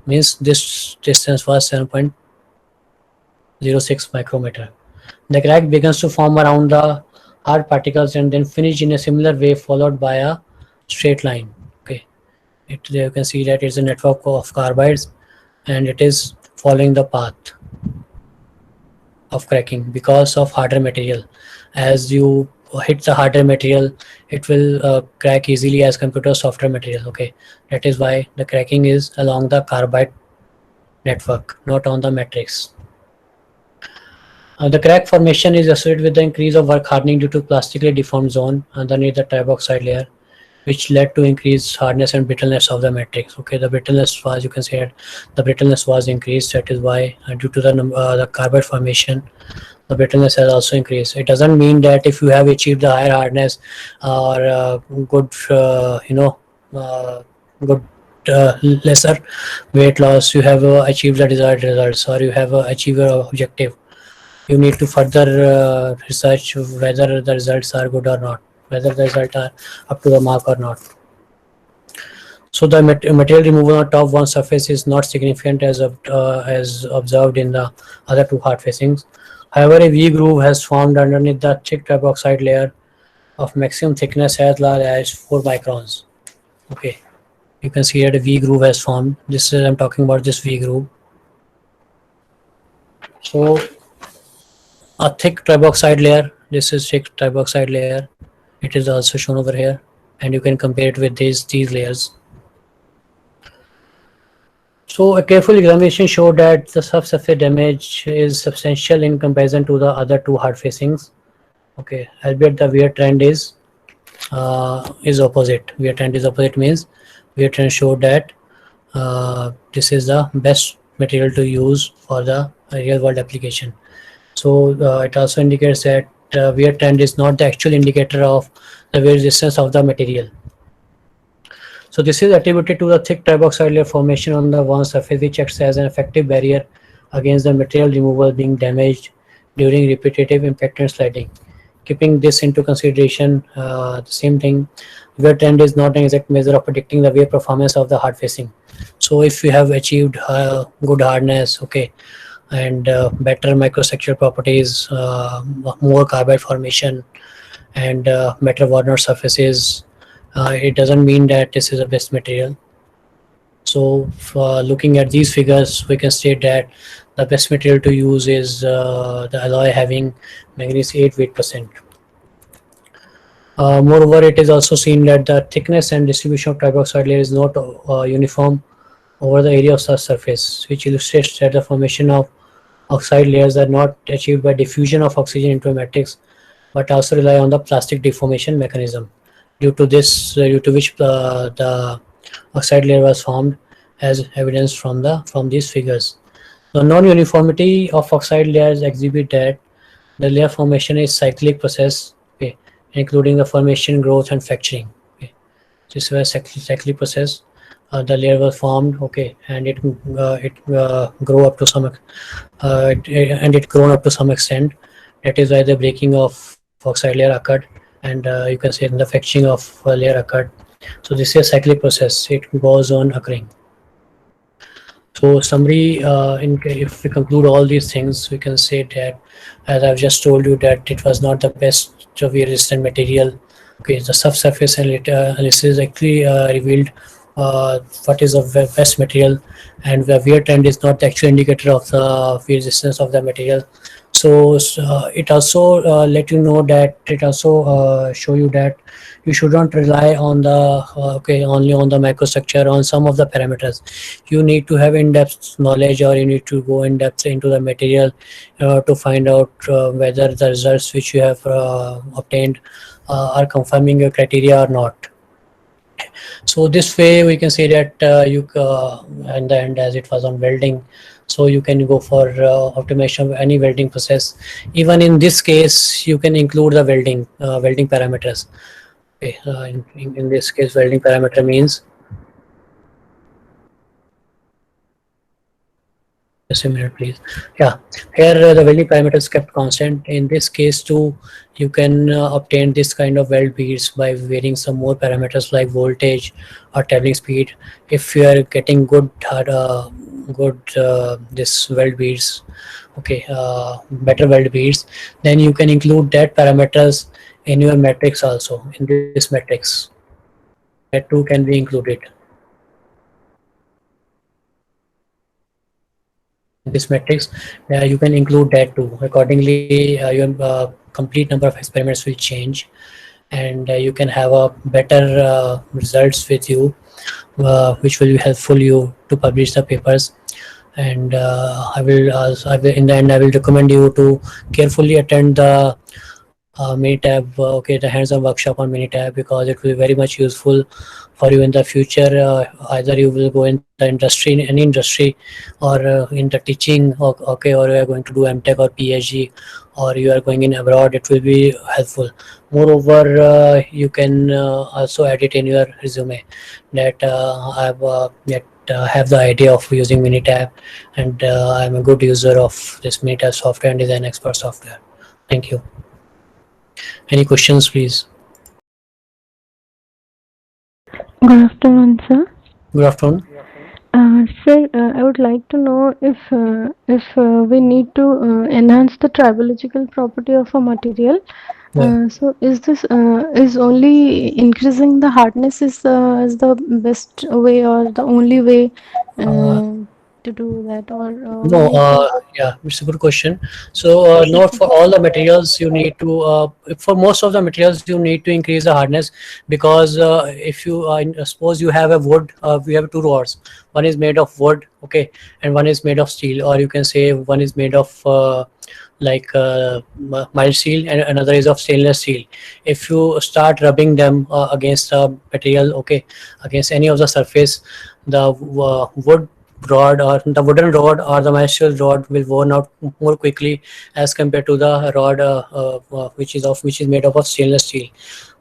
Means this distance was 7.06 micrometer. The crack begins to form around the hard particles and then finish in a similar way, followed by a straight line. Okay, you can see that it's a network of carbides and it is following the path of cracking because of harder material. As you hit the harder material, it will crack easily as compared to softer material. Okay, that is why the cracking is along the carbide network, not on the matrix. The crack formation is associated with the increase of work hardening due to plastically deformed zone underneath the triboxide layer, which led to increased hardness and brittleness of the matrix. Okay, the brittleness was, you can say that the brittleness was increased. That is why due to the carbide formation, the brittleness has also increased. It doesn't mean that if you have achieved the higher hardness or good, good lesser weight loss, you have achieved the desired results or you have achieved your objective. You need to further research whether the results are good or not, whether the results are up to the mark or not. So the material removal on top one surface is not significant as observed in the other two hard facings. However, a V groove has formed underneath the thick triboxide layer of maximum thickness as large as 4 microns. Okay, you can see that a V groove has formed. This is, I'm talking about this V groove. So a thick triboxide layer, this is thick triboxide layer, it is also shown over here, and you can compare it with these layers. So a careful examination showed that the subsurface damage is substantial in comparison to the other two hard facings. Okay, albeit the wear trend is opposite. Wear trend is opposite means wear trend showed that this is the best material to use for the real world application. So it also indicates that wear trend is not the actual indicator of the wear resistance of the material. So this is attributed to the thick triboxide layer formation on the wound surface, which acts as an effective barrier against the material removal being damaged during repetitive impact and sliding. Keeping this into consideration, the same thing, wear trend is not an exact measure of predicting the wear performance of the hard facing. So if you have achieved good hardness, okay, and better microstructural properties, more carbide formation, and better Warner surfaces, it doesn't mean that this is the best material. So looking at these figures, we can state that the best material to use is the alloy having manganese 8 weight percent. Moreover, it is also seen that the thickness and distribution of triboxide layer is not uniform over the area of such surface, which illustrates that the formation of oxide layers are not achieved by diffusion of oxygen into a matrix, but also rely on the plastic deformation mechanism. Due to which the oxide layer was formed, as evidenced from these figures. The non-uniformity of oxide layers exhibit that the layer formation is cyclic process, okay, including the formation, growth, and fracturing. Okay. This was cyclic process. The layer was formed, okay, and it grew up to some and it grown up to some extent. That is why the breaking of oxide layer occurred, and you can say the fetching of layer occurred. So this is a cyclic process. It goes on occurring. So summary, if we conclude all these things, we can say that, as I've just told you, that it was not the best UV resistant material. Okay, the subsurface analysis actually revealed what is the best material, and the wear trend is not the actual indicator of the UV resistance of the material. So it also let you know that it also show you that you should not rely on the okay, only on the microstructure, on some of the parameters. You need to have in-depth knowledge, or you need to go in depth into the material to find out whether the results which you have obtained are confirming your criteria or not. So this way we can say that you in the end, as it was on welding, so you can go for optimization of any welding process. Even in this case, you can include the welding parameters. Okay, in this case, welding parameter means, just a minute, please. Yeah, here the welding parameters kept constant. In this case too, you can obtain this kind of weld beads by varying some more parameters like voltage or traveling speed. If you are getting good this weld beads, okay, better weld beads, then you can include that parameters in your matrix also, in this matrix. That too can be included in this matrix. You can include that too. Accordingly, your complete number of experiments will change, and you can have a better results with you, which will be helpful you to publish the papers. And I will, in the end, I will recommend you to carefully attend the Minitab, okay, the hands-on workshop on Minitab, because it will be very much useful for you in the future. Either you will go in the industry, in any industry, or in the teaching, okay, or you are going to do MTech or PhD, or you are going in abroad. It will be helpful. Moreover, you can also add it in your resume that have the idea of using Minitab, and I'm a good user of this Minitab software and design expert software. Thank you. Any questions, please? Good afternoon, sir. Good afternoon. Sir, I would like to know if we need to enhance the tribological property of a material. Yeah. So is only increasing the hardness is the best way or the only way Uh, uh, to do that, or we no, need to. yeah, it's a good question. So, not for all the materials you need to, for most of the materials you need to increase the hardness, because if you, suppose you have a wood, we have two rods. One is made of wood, okay, and one is made of steel, or you can say one is made of mild steel, and another is of stainless steel. If you start rubbing them against the material, okay, against any of the surface, the wood rod or the wooden rod or the metal rod will worn out more quickly as compared to the rod which is made up of stainless steel.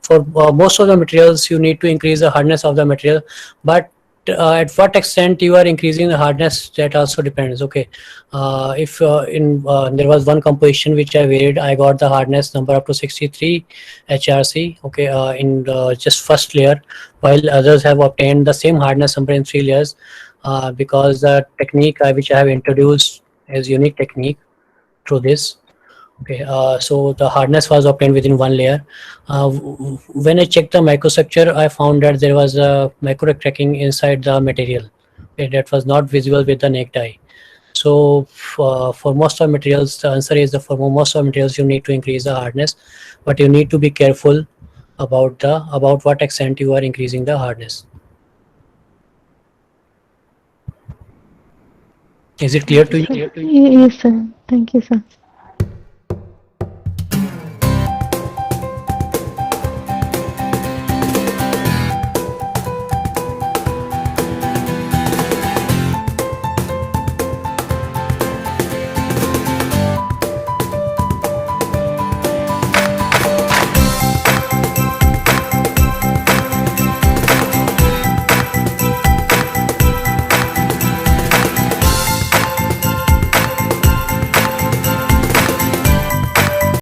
For most of the materials, you need to increase the hardness of the material, but at what extent you are increasing the hardness, that also depends. Okay, if in there was one composition which I varied, I got the hardness number up to 63 HRC. Okay, in just first layer, while others have obtained the same hardness number in 3 layers, because the technique which I have introduced is unique technique through this. Okay, so the hardness was obtained within one layer. When I checked the microstructure, I found that there was a micro cracking inside the material. Okay, that was not visible with the naked eye. So for most of materials, the answer is for most of materials you need to increase the hardness, but you need to be careful about what extent you are increasing the hardness. Is it clear Thank you, to you? sir. Yes, sir. Thank you, sir.